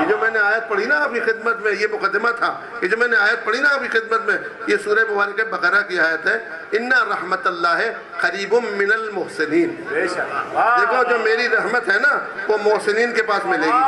S1: یہ جو میں نے آیت پڑھی نا آپ کی خدمت میں، یہ مقدمہ تھا، یہ جو میں نے آیت پڑھی نا آپ کی خدمت میں، یہ سورہ مبارکہ بقرہ کی آیت ہے، اِنَّ رحمت اللہ قریب من المحسنین۔ دیکھو جو میری رحمت ہے نا وہ محسنین کے پاس ملے گی۔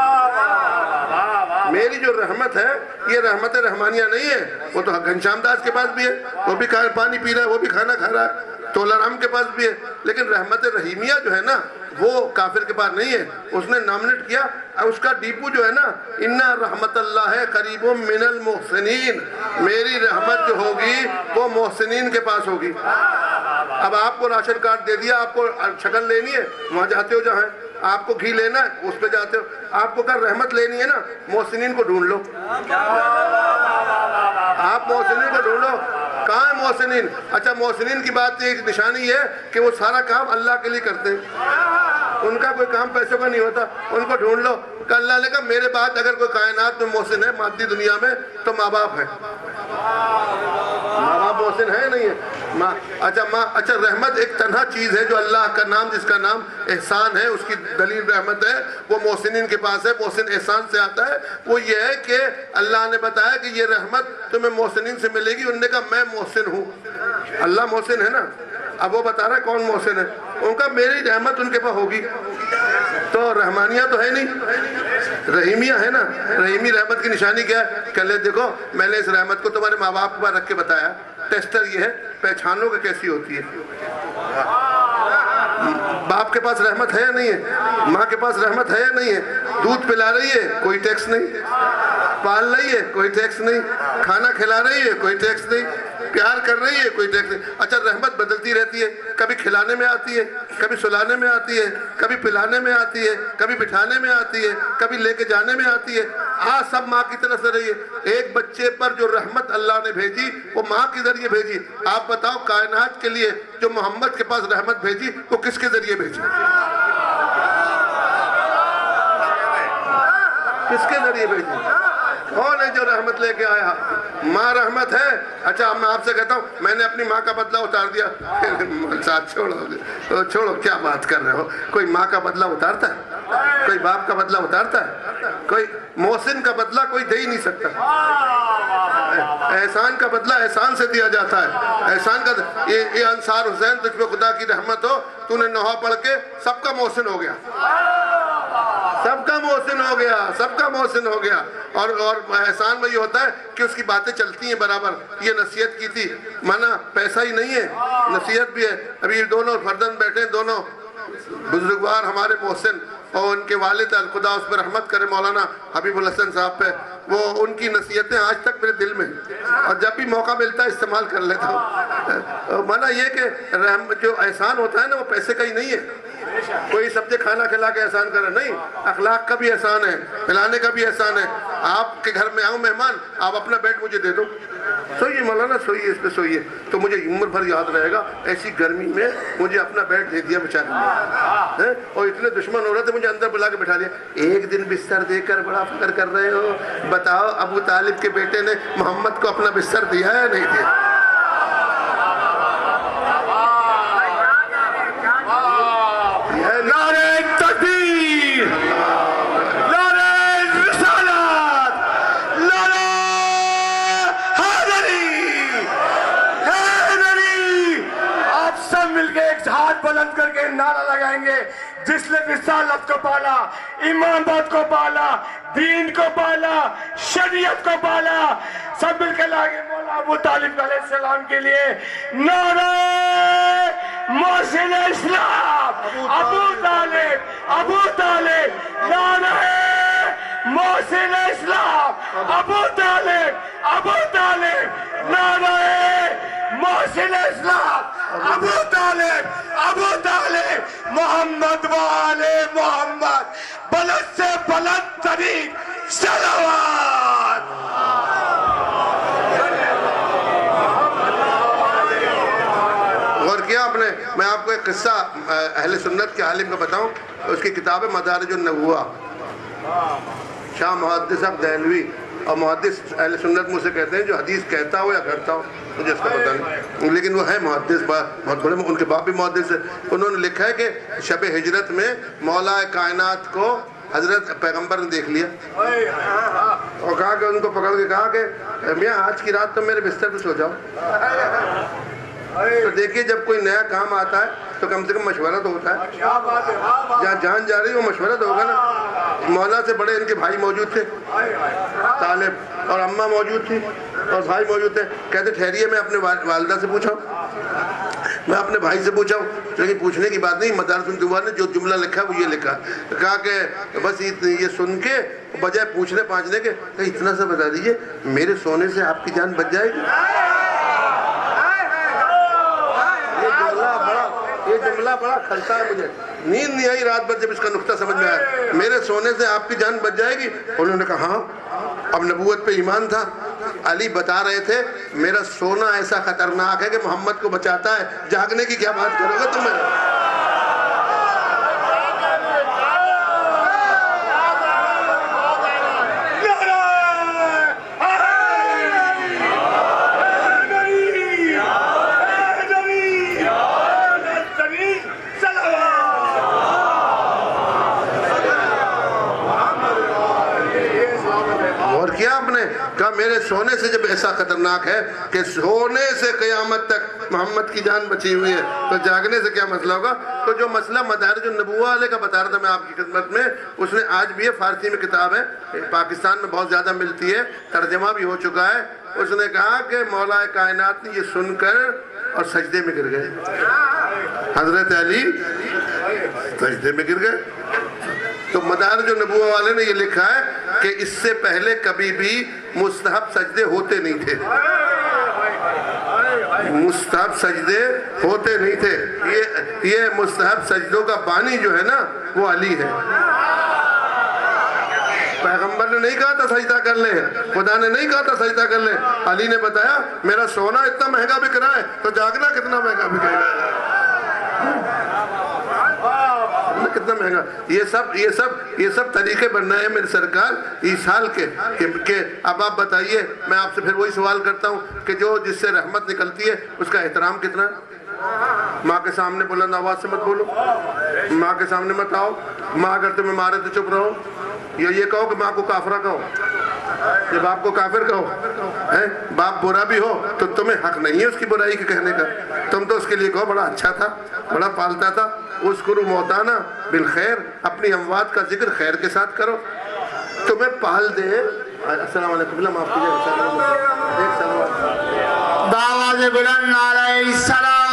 S1: میری جو رحمت ہے یہ رحمت رحمانیہ نہیں ہے، وہ تو گھنشیام داس کے پاس بھی ہے، وہ بھی پانی پی رہا ہے، وہ بھی کھانا کھا رہا ہے، تولا رام کے پاس بھی ہے، لیکن رحمت رحیمیہ جو ہے نا وہ کافر کے پاس نہیں ہے۔ اس نے نامنیٹ کیا، اس کا ڈیپو جو ہے نا، اِنَّ رحمت اللہ قریب من المحسنین، میری رحمت جو ہوگی وہ محسنین کے پاس ہوگی۔ اب آپ کو راشن کارڈ دے دیا، آپ کو شکل لینی ہے، وہاں جاتے ہو جہاں آپ کو گھی لینا ہے اس پہ جاتے ہو، آپ کو کہا رحمت لینی ہے نا محسنین کو ڈھونڈ لو، آپ محسنین کو ڈھونڈو، کہاں ہے محسنین؟ اچھا محسنین کی بات ایک نشانی ہے کہ وہ سارا کام اللہ کے لیے کرتے ہیں، ان کا کوئی کام پیسوں کا نہیں ہوتا، ان کو ڈھونڈ لو۔ کہ اللہ نے کہا میرے بعد اگر کوئی کائنات میں محسن ہے مادی دنیا میں تو ماں باپ ہے، ماں باپ محسن ہے نہیں ہے، اچھا رحمت ایک تنہا چیز ہے جو اللہ کا نام، جس کا نام احسان ہے، اس کی دلیل رحمت ہے، وہ محسنین کے پاس ہے، محسن احسان سے آتا ہے۔ وہ یہ ہے کہ اللہ نے بتایا کہ یہ رحمت تمہیں محسنین سے ملے گی، انہوں نے کہا میں محسن ہوں، اللہ محسن ہے نا، اب وہ بتا رہا ہے کون محسن ہے، ان کا میری رحمت ان کے پاس ہوگی، تو رحمانیہ تو ہے نہیں، رحیمیہ ہے نا۔ رحیمی رحمت کی نشانی کیا ہے؟ کہ لے دیکھو میں نے اس رحمت کو تمہارے ماں باپ کے پاس رکھ کے بتایا، ٹیسٹر یہ ہے، پہچانو کہ کیسی ہوتی ہے۔ باپ کے پاس رحمت ہے یا نہیں ہے؟ ماں کے پاس رحمت ہے یا نہیں ہے؟ دودھ پلا رہی ہے، کوئی ٹیکس نہیں، پال رہی ہے، کوئی ٹیکس نہیں، کھانا کھلا رہی ہے، کوئی ٹیکس نہیں، پیار کر رہی ہے، کوئی ٹیکس نہیں۔ اچھا رحمت بدلتی رہتی ہے، کبھی کھلانے میں آتی ہے، کبھی سلانے میں آتی ہے، کبھی پلانے میں آتی ہے، کبھی بٹھانے میں آتی ہے، کبھی لے کے جانے میں آتی ہے۔ سب ماں کی طرف سے رہی ہے۔ ایک بچے پر جو رحمت اللہ نے بھیجی وہ ماں کے ذریعے بھیجی۔ آپ بتاؤ کائنات کے لیے جو محمد کے پاس رحمت بھیجی وہ کس کے ذریعے بھیجی؟ کس کے ذریعے بھیجی؟ کون ہے جو رحمت لے کے آیا؟ ماں رحمت ہے۔ اچھا میں آپ سے کہتا ہوں میں نے اپنی ماں کا بدلہ اتار دیا، ساتھ چھوڑو کیا بات کر رہے ہو؟ کوئی ماں کا بدلہ اتارتا ہے؟ کوئی باپ کا بدلہ اتارتا ہے؟ کوئی محسن کا بدلہ کوئی دے ہی نہیں سکتا۔ احسان کا بدلہ احسان سے دیا جاتا ہے۔ احسان کا یہ انصار حسین تجھ پہ خدا کی رحمت ہو، تو نے نوحہ پڑھ کے سب کا محسن ہو گیا، سب کا محسن ہو گیا، سب کا محسن ہو گیا۔ اور احسان میں یہ ہوتا ہے کہ اس کی باتیں چلتی ہیں برابر۔ یہ نصیحت کی تھی، مانا پیسہ ہی نہیں ہے، نصیحت بھی ہے۔ ابھی دونوں فرزند بیٹھے ہیں، دونوں بزرگوار ہمارے محسن، اور ان کے والد خدا اس پہ رحمت کرے مولانا حبیب الحسن صاحب پہ، وہ ان کی نصیحتیں آج تک میرے دل میں، اور جب بھی موقع ملتا ہے استعمال کر لیتا ہوں۔ مانا یہ کہ جو احسان ہوتا ہے نا وہ پیسے کا ہی نہیں ہے، کوئی سبزی کھانا کھلا کے احسان کرے نہیں، اخلاق کا بھی احسان ہے، پلانے کا بھی احسان ہے۔ آپ کے گھر میں آؤں مہمان، آپ اپنا بیڈ مجھے دے دو، سوئیے مولانا سوئیے، اس پہ سوئیے، تو مجھے عمر بھر یاد رہے گا ایسی گرمی میں مجھے اپنا بیڈ دے دیا بیچارے نے، اور اتنے دشمن ہو رہے تھے مجھے اندر بلا کے بٹھا دیا۔ ایک دن بستر دے کر بڑا فکر کر رہے ہو، بتاؤ ابو طالب کے بیٹے نے محمد کو اپنا بستر دیا ہے نہیں دیا؟
S2: نعرہ تکبیر، نعرہ رسالت، نعرہ حیدری، حیدری۔ آپ سب مل کے ایک ہاتھ بلند کر کے نعرہ لگائیں گے، جس نے رسالت کو پالا، امامت کو پالا، دین کو پالا، شریعت کو پالا، سب مل کے لائیں گے مولا ابو طالب علیہ السلام کے لیے نعرہ محسن اسلام، ابو طالب، ابو طالب، نعرہ محسن اسلام، ابو طالب، ابو طالب، نعرہ محسن اسلام، ابو طالب، ابو طالب، محمد وآل محمد، بلند سے بلند ترین صلوات۔
S1: غور کیا آپ نے؟ میں آپ کو ایک قصہ اہل سنت کے عالم کا بتاؤں، اس کی کتاب ہے مدارج النبوہ، شاہ محدث صاحب دہلوی، اور محدث اہل سنت مجھ سے کہتے ہیں جو حدیث کہتا ہو یا کرتا ہو، مجھے اس کا پتہ نہیں، لیکن وہ ہے محدث، بہت بڑے، ان کے باپ بھی محدث ہے۔ انہوں نے لکھا ہے کہ شب ہجرت میں مولا کائنات کو حضرت پیغمبر نے دیکھ لیا، اور کہا کہ ان کو پکڑ کے کہا کہ میاں آج کی رات تم میرے بستر پہ سو جاؤ۔ تو دیکھیے جب کوئی نیا کام آتا ہے تو کم سے کم مشورہ تو ہوتا ہے، جہاں جان جا رہی وہ مشورہ تو ہوگا نا۔ مولا سے بڑے ان کے بھائی موجود تھے، طالب، اور اماں موجود تھی اور بھائی موجود تھے۔ کہتے ٹھہریے میں اپنے والدہ سے پوچھا ہوں، میں اپنے بھائی سے پوچھا ہوں، لیکن پوچھنے کی بات نہیں، مدارس النبوہ نے جو جملہ لکھا وہ یہ لکھا، کہا کہ بس یہ سن کے بجائے پوچھنے پانچنے کے کہ اتنا سا بتا دیجئے میرے سونے سے آپ کی جان بچ جائے گی۔ یہ جملہ بڑا کھلتا ہے مجھے، نیند نہیں آئی رات بھر جب اس کا نقطہ سمجھ میں آیا، میرے سونے سے آپ کی جان بچ جائے گی؟ انہوں نے کہا ہاں۔ اب نبوت پہ ایمان تھا، علی بتا رہے تھے میرا سونا ایسا خطرناک ہے کہ محمد کو بچاتا ہے، جاگنے کی کیا بات کرو گے تمہیں؟ کہا میرے سونے سے جب ایسا خطرناک ہے کہ سونے سے قیامت تک محمد کی جان بچی ہوئی ہے تو جاگنے سے کیا مسئلہ ہوگا؟ تو جو مسئلہ مدارج النبوہ والے کا بتا رہا تھا میں آپ کی خدمت میں، اس نے آج بھی ہے، فارسی میں کتاب ہے، پاکستان میں بہت زیادہ ملتی ہے، ترجمہ بھی ہو چکا ہے۔ اس نے کہا کہ مولا کائنات نے یہ سن کر اور سجدے میں گر گئے، حضرت علی سجدے میں گر گئے۔ تو مدارج النبوہ والے نے یہ لکھا ہے کہ اس سے پہلے کبھی بھی مستحب سجدے ہوتے نہیں تھے، مستحب سجدے ہوتے نہیں تھے۔ یہ مستحب سجدوں کا بانی جو ہے نا وہ علی ہے۔ پیغمبر نے نہیں کہا تھا سجدہ کر لے، خدا نے نہیں کہا تھا سجدہ کر لے، علی نے بتایا میرا سونا اتنا مہنگا بک رہا ہے تو جاگنا کتنا مہنگا بکے گا، کتنا مہنگا۔ یہ سب طریقے بننا ہے میرے سرکار ایصال کے، کہ اب آپ بتائیے، میں آپ سے پھر وہی سوال کرتا ہوں کہ جو جس سے رحمت نکلتی ہے اس کا احترام کتنا ہے؟ ماں کے سامنے بلند آواز سے مت بولو، ماں کے سامنے مت آؤ، ماں اگر تمہیں مارے تو چپ رہو، یا یہ کہو کہ ماں کو کافرہ کہو، جب باپ کو کافر کہو، باپ برا بھی ہو تو تمہیں حق نہیں ہے اس کی برائی کے کہنے کا، تم تو اس کے لیے کہو بڑا اچھا تھا، بڑا پالتا تھا۔ اذکروا موتانا بالخیر، اپنی اموات کا ذکر خیر کے ساتھ کرو، تمہیں پال دے۔ السلام علیکم، اللہ معاف کیجیے، ایک سلام
S3: باواز بلند نعرہ السلام۔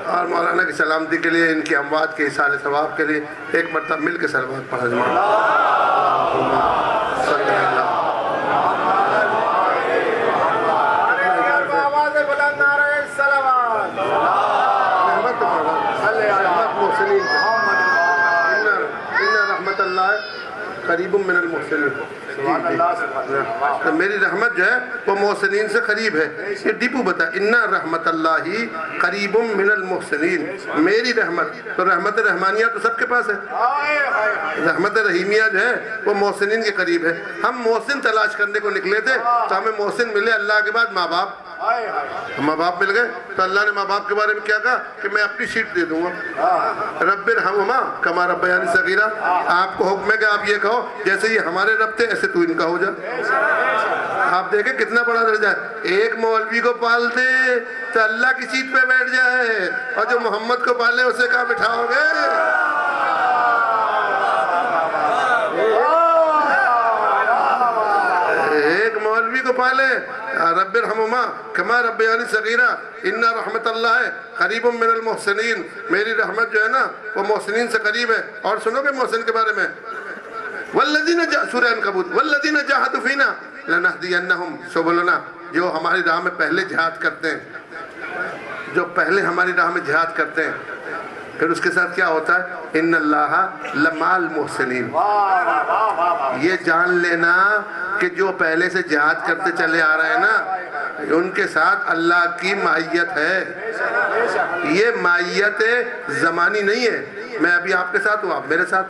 S1: اور مولانا کی سلامتی کے لیے، ان کی اموات کے احسان ثواب کے لیے ایک مرتبہ مل کے سلوات پڑھا جائے۔ قریب من المحسنین، تو میری رحمت جو ہے وہ محسنین سے قریب ہے۔ یہ ڈیپو بتا، اِنَّ رحمت اللہ قریب من المحسنین، میری رحمت، تو رحمت رحمانیہ تو سب کے پاس ہے، رحمت رحیمیہ جو ہے وہ محسنین کے قریب ہے۔ ہم محسن تلاش کرنے کو نکلے تھے تو ہمیں محسن ملے، اللہ کے بعد ماں باپ، ماں باپ مل گئے تو اللہ نے ماں باپ کے بارے میں کیا کہا کہ میں اپنی سیٹ دے دوں گا، رب ارحمہما کما ربیانی صغیرہ۔ آپ کو حکم ہے کہ آپ یہ کہو جیسے یہ ہمارے رب تھے ایسے تو ان کا ہو جا۔ آپ دیکھیں کتنا بڑا درجہ ہے، ایک مولوی کو پال دے تو اللہ کی سیٹ پہ بیٹھ جائے، اور جو محمد کو پالے اسے کہاں بٹھاؤ گے؟ ایک مولوی کو پالے، رب ارحمہما کما ربیانی صغیرہ، ان رحمت اللہ قریب من المحسنین، میری رحمت جو ہے نا وہ محسنین سے قریب ہے۔ اور سنو گے محسن کے بارے میں، سورہ عنکبوت، والذین جاہدوا فینا لنہدینہم سبلنا، جو ہماری راہ میں پہلے جہاد کرتے ہیں، جو پہلے ہماری راہ میں جہاد کرتے ہیں، پھر اس کے ساتھ کیا ہوتا ہے؟ ان اللہ لمال محسنین، یہ جان لینا کہ جو پہلے سے جہاد کرتے چلے آ رہے ہیں نا ان کے ساتھ اللہ کی معیت ہے۔ یہ معیت زمانی نہیں ہے، میں ابھی آپ کے ساتھ ہوں، آپ میرے ساتھ،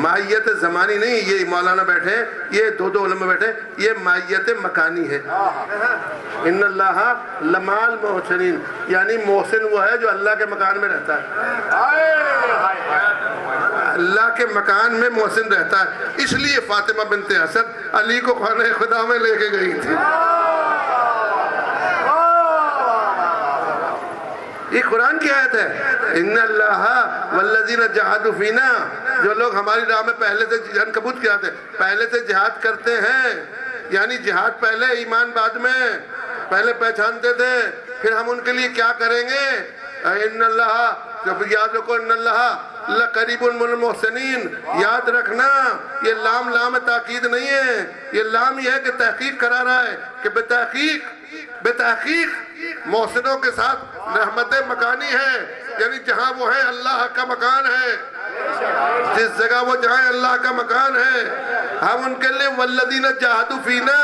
S1: معیت زمانی نہیں، یہ مولانا بیٹھے، یہ دو علماء بیٹھے، یہ معیت مکانی ہے۔ ان اللہ لمال محسنین، یعنی محسن وہ ہے جو اللہ کے مکان میں رہتا ہے، اللہ کے مکان میں محسن رہتا ہے۔ اس لیے فاطمہ بنت اسد علی کو خانہ خدا میں لے کے گئی تھی۔ یہ قرآن کی آیت ہے، ان اللہ والذین جاہدوا فینا، جو لوگ ہماری راہ میں پہلے سے عنکبوت کیا تھے، پہلے سے جہاد کرتے ہیں، یعنی جہاد پہلے ایمان بعد میں، پہلے پہچانتے تھے، پھر ہم ان کے لیے کیا کریں گے؟ ان اللہ، جب یاد رکھو ان اللہ لقریب من المحسنین، یاد رکھنا یہ لام تاکید نہیں ہے، یہ لام یہ ہے کہ تحقیق کرا رہا ہے کہ بتحقیق محسنوں کے ساتھ رحمت مکانی ہے، یعنی جہاں وہ ہیں اللہ کا مکان ہے، جس جگہ وہ جہاں اللہ کا مکان ہے، ہم ان کے لیے والذین جاہدوا فینا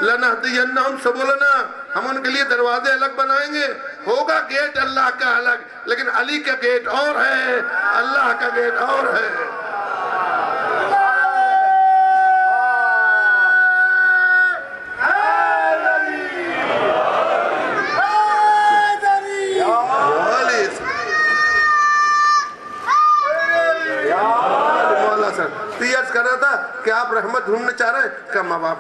S1: لنہدینہم سبلنا، ہم ان کے لیے دروازے الگ بنائیں گے، ہوگا گیٹ اللہ کا الگ، لیکن علی کا گیٹ اور ہے، اللہ کا گیٹ اور ہے۔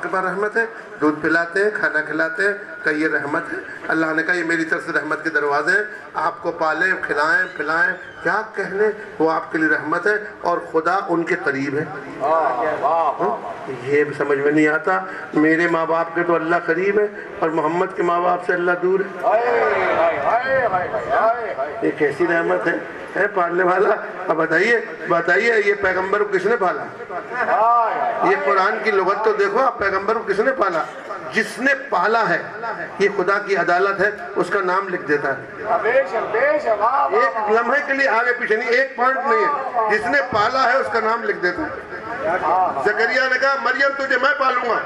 S1: کے پاس رحمت ہے، دودھ پلاتے ہیں، کھانا کھلاتے ہیں، کہ یہ رحمت ہے؟ اللہ نے کہا یہ میری طرف سے رحمت کے دروازے ہیں، آپ کو پالیں کھلائیں پلائیں، کیا کہنے، وہ آپ کے لیے رحمت ہے، اور خدا ان کے قریب ہے۔ یہ سمجھ میں نہیں آتا، میرے ماں باپ کے تو اللہ قریب ہے اور محمد کے ماں باپ سے اللہ دور ہے۔ یہ کیسی رحمت ہے پالنے والا؟ اب بتائیے یہ پیغمبر کو کس نے پالا؟ یہ قرآن کی لغت تو دیکھو، آپ پیغمبر کو کس نے پالا؟ جس نے پالا ہے، یہ خدا کی عدالت ہے، اس کا نام لکھ دیتا ہے۔ ایک لمحے کے لیے آگے پیچھے نہیں، ایک پوائنٹ نہیں ہے، جس نے پالا ہے اس کا نام لکھ دیتا ہے۔ زکریا نے کہا مریم تجھے میں پالوں گا،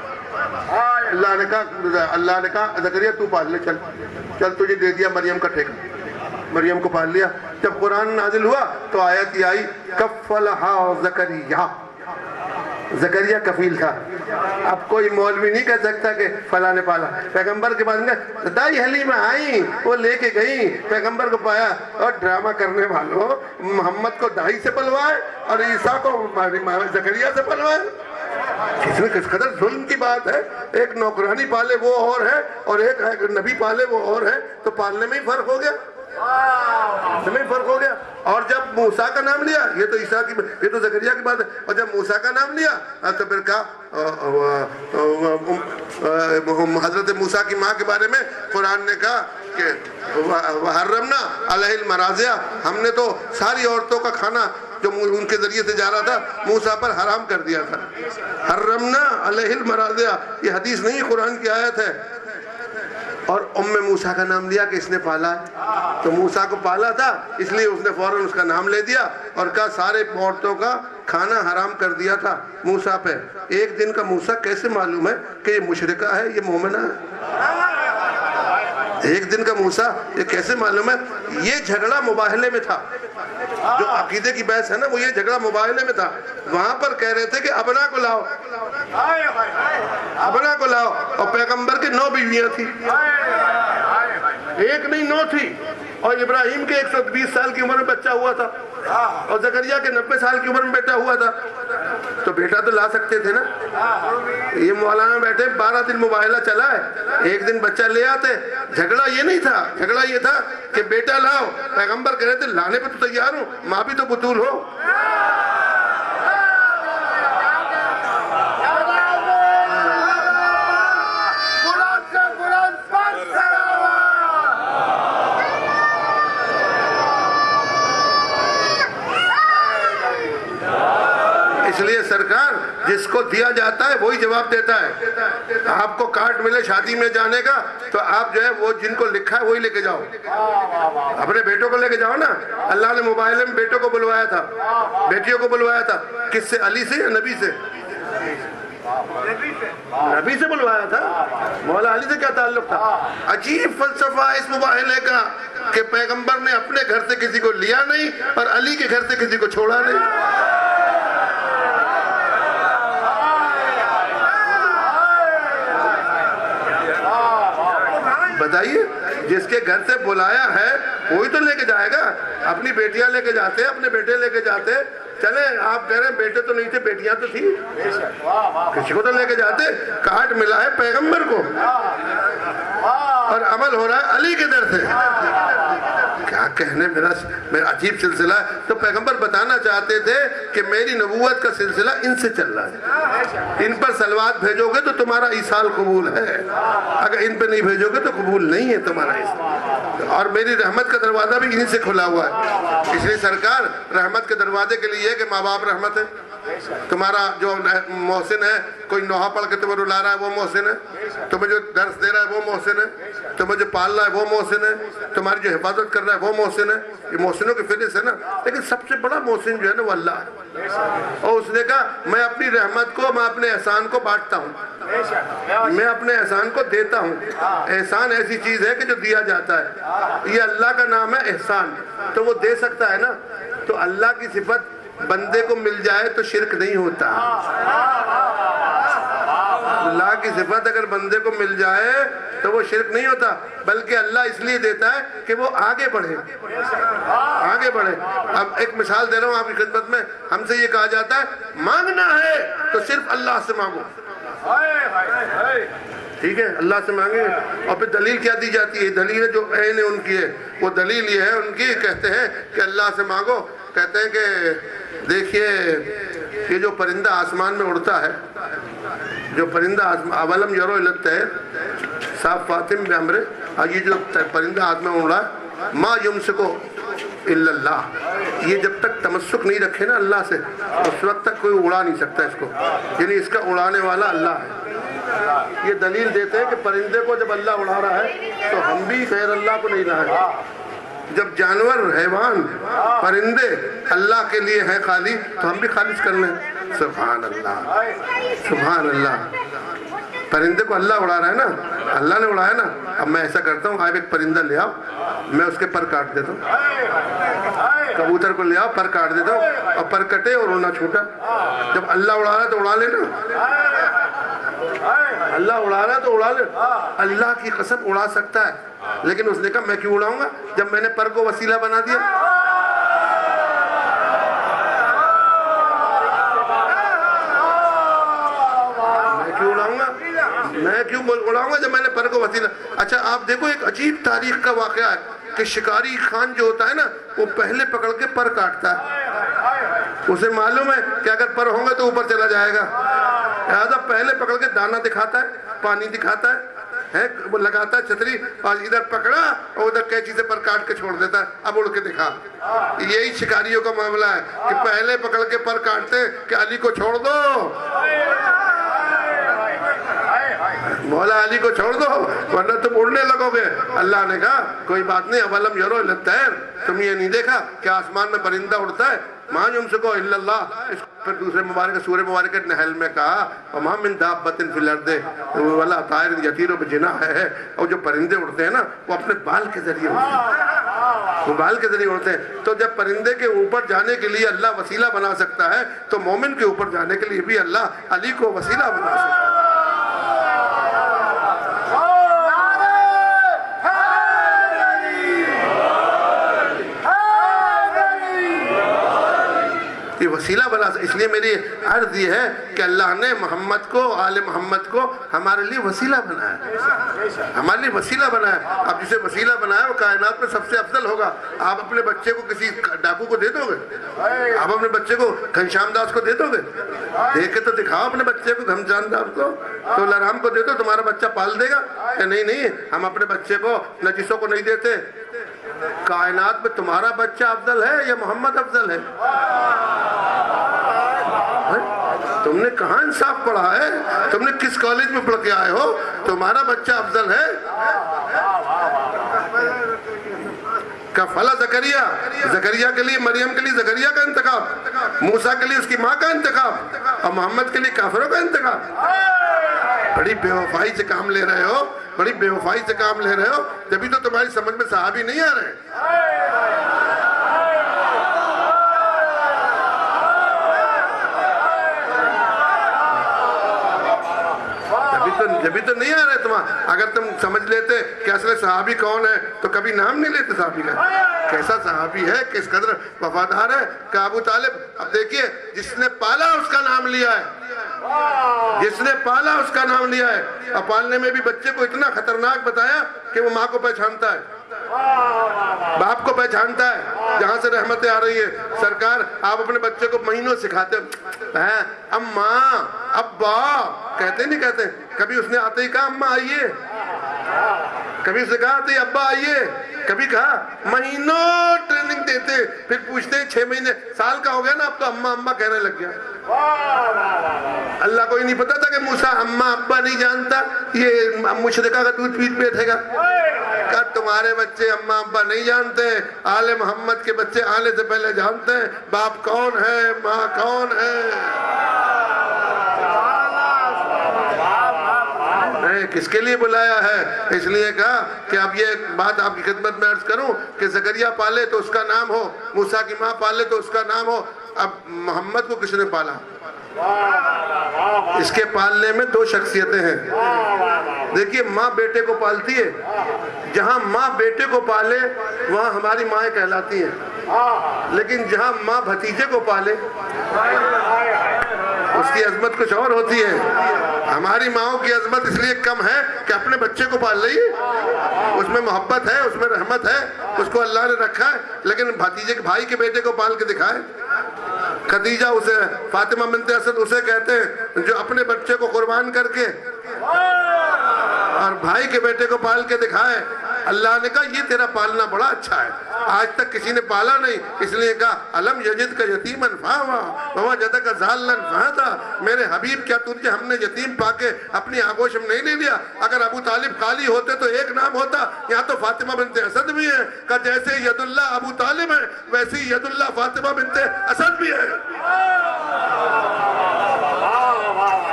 S1: اللہ نے کہا زکریا تو پال لے، چل تجھے دے دیا مریم کا ٹھیکہ، مریم کو پال لیا۔ جب قرآن نازل ہوا تو آیت یہ آئی کفلہا زکریا، زکریا کفیل تھا۔ اب کوئی مولوی نہیں کہہ سکتا کہ فلاں نے پالا، پیغمبر کے بعد دائی حلیمہ آئیں، وہ لے کے گئیں، پیغمبر کو پایا۔ اور ڈرامہ کرنے والوں، محمد کو دائی سے پلوائے اور عیسیٰ کو زکریا سے پلوائے۔ کس قدر ظلم کی بات ہے، ایک نوکرانی پالے وہ اور ہے اور ایک نبی پالے وہ اور ہے، تو پالنے میں ہی فرق ہو گیا، فرق ہو گیا۔ اور جب موسیٰ کا نام لیا، یہ تو عیسیٰ کی، یہ تو زکریا کی بات ہے، اور جب موسیٰ کا نام لیا تو پھر کہا حضرت موسیٰ کی ماں کے بارے میں قرآن نے کہا کہ وحرمنا علیہ المراضع، ہم نے تو ساری عورتوں کا کھانا جو ان کے ذریعے سے جا رہا تھا موسیٰ پر حرام کر دیا تھا۔ حرمنا علیہ المراضع، یہ حدیث نہیں قرآن کی آیت ہے۔ اور موسیٰ کا نام لیا کہ اس نے پالا ہے، تو موسیٰ کو پالا تھا اس لیے اس نے فوراً اس کا نام لے دیا اور کہا سارے عورتوں کا کھانا حرام کر دیا تھا موسیٰ پہ۔ ایک دن کا موسیٰ کیسے معلوم ہے کہ یہ مشرکہ ہے یہ مومنہ ہے؟ ایک دن کا موسیٰ یہ کیسے معلوم ہے؟ یہ جھگڑا مباہلے میں تھا، جو عقیدے کی بحث ہے نا، وہ یہ جھگڑا مباہلے میں تھا۔ وہاں پر کہہ رہے تھے کہ ابنا کو لاؤ، ابنا کو لاؤ، اور پیغمبر کے 9 بیویاں تھیں، ایک نہیں 9 تھی، اور ابراہیم کے 120 سال کی عمر میں بچہ ہوا تھا اور زکریا کے 90 سال کی عمر میں بیٹا ہوا تھا، تو بیٹا تو لا سکتے تھے نا۔ یہ مولانا بیٹھے 12 دن مباہلہ چلا ہے، ایک دن بچہ لے آتے۔ جھگڑا یہ نہیں تھا، جھگڑا یہ تھا کہ بیٹا لاؤ، پیغمبر کہہ رہے تھے لانے پہ تو تیار ہوں، ماں بھی تو بطول ہو۔ اس لیے سرکار جس کو دیا جاتا ہے وہی جواب دیتا ہے۔ آپ کو کارڈ ملے شادی میں جانے کا تو آپ جو ہے وہ جن کو لکھا ہے وہی لے کے جاؤ، اپنے بیٹوں کو لے کے جاؤ نا۔ اللہ نے موبائل میں بیٹوں کو بلوایا تھا، بیٹیوں کو بلوایا تھا، کس سے؟ علی سے یا نبی سے؟ نبی سے بلوایا تھا، مولا علی سے کیا تعلق تھا؟ عجیب فلسفہ اس مباہلے کا کہ پیغمبر نے اپنے گھر سے کسی کو لیا نہیں اور علی کے گھر سے کسی کو چھوڑا نہیں۔ بتائیے، جس کے گھر سے بلایا ہے وہی تو لے کے جائے گا۔ اپنی بیٹیاں لے کے جاتے، اپنے بیٹے لے کے جاتے، چلیں آپ کہہ رہے ہیں بیٹے تو نہیں تھے بیٹیاں تو تھی، کسی کو تو لے کے جاتے۔ کارڈ ملا ہے پیغمبر کو اور عمل ہو رہا ہے علی کے در سے، کیا کہنے، میرا عجیب سلسلہ ہے۔ تو پیغمبر بتانا چاہتے تھے کہ میری نبوت کا سلسلہ ان سے چل رہا ہے، ان پر صلوات بھیجو گے تو تمہارا ایصال قبول ہے، اگر ان پہ نہیں بھیجو گے تو قبول نہیں ہے تمہارا ایصال، اور میری رحمت کا دروازہ بھی انہی سے کھلا ہوا ہے۔ اس لیے سرکار رحمت کے دروازے کے لیے کہ ماں باپ رحمت ہے، تمہارا جو محسن ہے، کوئی نوحہ پڑھ کے تمہیں رلا رہا ہے وہ محسن ہے، تمہیں جو درس دے رہا ہے وہ محسن ہے، تمہیں جو پال رہا ہے وہ محسن ہے، تمہاری جو حفاظت کر رہا ہے وہ محسن ہے۔ یہ محسنوں کی فہرست ہے نا، لیکن سب سے بڑا محسن جو ہے نا وہ اللہ ہے۔ اور اس نے کہا میں اپنی رحمت کو، میں اپنے احسان کو بانٹتا ہوں، میں اپنے احسان کو دیتا ہوں۔ احسان ایسی چیز ہے کہ جو دیا جاتا ہے، یہ اللہ کا نام ہے احسان، تو وہ دے سکتا ہے نا۔ تو اللہ کی صفت بندے کو مل جائے تو شرک نہیں ہوتا، اللہ کی صفت اگر بندے کو مل جائے تو وہ شرک نہیں ہوتا، بلکہ اللہ اس لیے دیتا ہے کہ وہ آگے بڑھے، آگے بڑھے۔ اب ایک مثال دے رہا ہوں آپ کی خدمت میں، ہم سے یہ کہا جاتا ہے مانگنا ہے تو صرف اللہ سے مانگو، ٹھیک ہے, اللہ سے مانگیں. اور پھر دلیل کیا دی جاتی ہے؟ دلیل جو عین ان کی ہے, وہ دلیل یہ ہے ان کی, کہتے ہیں کہ اللہ سے مانگو. کہتے ہیں کہ دیکھیے یہ جو پرندہ آسمان میں اڑتا ہے, جو پرندہ اولم یرو الی الطیر صافات بامر, یہ جو پرندہ آسمان میں اڑا ہے, ما یمسکو الا اللہ, یہ جب تک تمسک نہیں رکھے نا اللہ سے, اس وقت تک کوئی اڑا نہیں سکتا اس کو, یعنی اس کا اڑانے والا اللہ ہے. یہ دلیل دیتے ہیں کہ پرندے کو جب اللہ اڑا رہا ہے تو ہم بھی غیر اللہ کو نہیں رہا ہے. جب جانور, حیوان, پرندے اللہ کے لیے ہیں خالی, تو ہم بھی خالص کر لیں. سبحان اللہ, سبحان اللہ. پرندے کو اللہ اڑا رہا ہے نا, اللہ نے اڑایا نا. اب میں ایسا کرتا ہوں, آپ ایک پرندہ لے آؤ, میں اس کے پر کاٹ دیتا ہوں. کبوتر کو لے آؤ, پر کاٹ دیتا ہوں, اور پر کٹے اور اڑنا چھوٹا. جب اللہ اڑا رہا ہے تو اڑا لینا, اللہ اڑا رہا ہے تو اڑا لے. اللہ کی قسم اڑا سکتا ہے, لیکن اس نے کہا میں کیوں اڑاؤں گا جب میں نے پر کو وسیلہ بنا دیا. میں کیوں اڑاؤں گا, میں کیوں اڑاؤں گا جب میں نے پر کو وسیلہ. اچھا آپ دیکھو, ایک عجیب تاریخ کا واقعہ ہے کہ شکاری خان جو ہوتا ہے نا, وہ پہلے پکڑ کے پر کاٹتا ہے. اسے معلوم ہے کہ اگر پر ہوں گے تو اوپر چلا جائے گا, لہذا پہلے پکڑ کے دانہ دکھاتا ہے, پانی دکھاتا ہے, وہ لگاتا ہے چھتری, اور ادھر پکڑا اور ادھر کینچی سے پر کاٹ کے چھوڑ دیتا ہے, اب اڑ کے دکھا. یہی شکاریوں کا معاملہ ہے کہ پہلے پکڑ کے پر کاٹتے ہیں کہ علی کو چھوڑ دو, مولا علی کو چھوڑ دو ورنہ تم اڑنے لگو گے. اللہ نے کہا کوئی بات نہیں, اولم یرو الی الطیر, تم یہ نہیں دیکھا کہ آسمان میں پرندہ اڑتا ہے, ما یمسکو الا اللہ. پھر دوسرے مبارک سورہ مبارک نحل میں کہا وما من دابۃ فی الارض ولا طائر یطیر بجناحیہ, اور جو پرندے اڑتے ہیں نا وہ اپنے بال کے ذریعے اڑتے ہیں, وہ بال کے ذریعے اڑتے ہیں. تو جب پرندے کے اوپر جانے کے لیے اللہ وسیلہ بنا سکتا ہے, تو مومن کے اوپر جانے کے لیے بھی اللہ علی کو وسیلہ بنا سکتا ہے. یہ وسیلہ بنا, اس لیے میری عرض یہ ہے کہ اللہ نے محمد کو, آل محمد کو ہمارے لیے وسیلہ بنایا, ہمارے لیے وسیلہ بنایا. اب جسے وسیلہ بنایا وہ کائنات میں سب سے افضل ہوگا. آپ اپنے بچے کو کسی ڈاکو کو دے دو گے, آپ اپنے بچے کو گھنشیام داس کو دے دو گے, دیکھ کے تو دکھاؤ اپنے بچے کو گھنشیام داس کو, تو لرام کو دے دو, تمہارا بچہ پال دے گا. کہ نہیں, ہم اپنے بچے کو نجسوں کو نہیں دیتے. کائنات میں تمہارا بچہ افضل ہے یا محمد افضل ہے؟ تم نے کہاں انصاف پڑھا ہے, تم نے کس کالج میں پڑھ کے آئے ہو, تمہارا بچہ افضل ہے. کفلا زکریا, زکریا کے لیے مریم کے لیے زکریا کا انتخاب, موسیٰ کے لیے اس کی ماں کا انتخاب, اور محمد کے لیے کافروں کا انتخاب. بڑی بے وفائی سے کام لے رہے ہو, بڑی بے وفائی سے کام لے رہے ہو, جبھی تو تمہاری سمجھ میں صحابی نہیں آ رہے. جبھی تو نہیں آ رہے تمہارا. اگر تم سمجھ لیتے کہ اصل صحابی کون ہے تو کبھی نام نہیں لیتے صحابی کا. کیسا صحابی ہے, کس قدر وفادار ہے کہ ابو طالب. اب دیکھیے, جس نے پالا اس کا نام لیا ہے, جس نے پالا اس کا نام لیا ہے, اور پالنے میں بھی بچے کو اتنا خطرناک بتایا کہ وہ ماں کو پہچانتا ہے, باپ کو پہچانتا ہے, جہاں سے رحمتیں آ رہی ہیں. سرکار آپ اپنے بچے کو مہینوں سکھاتے ہیں, اماں ابا کہتے نہیں کہتے. کبھی اس نے آتے ہی کہا اماں آئیے, کبھی اس نے کہا آتے ہی ابا آئیے, کبھی کہا. مہینوں ٹریننگ دیتے, پھر پوچھتے ہیں 6 مہینے, سال کا ہو گیا نا اب تو اماں اماں کہنے لگ گیا. اللہ کو ہی نہیں پتا تھا کہ موسیٰ اماں ابا نہیں جانتا, یہ مشرکہ کا دودھ پیٹ بیٹھے گا. کہ تمہارے بچے اماں ابا نہیں جانتے, آل محمد کے بچے آنے سے پہلے جانتے ہیں باپ کون ہے, ماں کون ہے. کس کے لیے بلایا ہے؟ اس لیے کہا کہ اب یہ بات آپ کی خدمت میں عرض کروں کہ زکریا پالے تو اس کا نام ہو, موسیٰ کی ماں پالے تو اس کا نام ہو. اب محمد کو کس نے پالا؟ اس کے پالنے میں 2 شخصیتیں ہیں. دیکھیے, ماں بیٹے کو پالتی ہے, جہاں ماں بیٹے کو پالے وہاں ہماری مائیں کہلاتی ہیں, لیکن جہاں ماں بھتیجے کو پالے اس کی عظمت کچھ اور ہوتی ہے. ہماری ماؤں کی عظمت اس لیے کم ہے کہ اپنے بچے کو پال رہی ہے, اس میں محبت ہے, اس میں رحمت ہے, اس کو اللہ نے رکھا ہے, لیکن بھتیجے کے بھائی کے بیٹے کو پال کے دکھائے. خدیجہ اسے, فاطمہ بنت اسد اسے کہتے ہیں جو اپنے بچے کو قربان کر کے اور بھائی کے بیٹے کو پال کے دکھائے. اللہ نے کہا یہ تیرا پالنا بڑا اچھا ہے, آج تک کسی نے پالا نہیں, اس لیے کہا الم یجد کا یتیمن فاوا ووجدک ضالا فہدا. میرے حبیب کیا تجھے ہم نے یتیم پا کے اپنی آغوش میں نہیں لے لیا؟ اگر ابو طالب خالی ہوتے تو ایک نام ہوتا, یہاں تو فاطمہ بنت اسد بھی ہے. کہ جیسے ید اللہ ابو طالب ہے ویسی ید اللہ فاطمہ بنت اسد بھی ہے.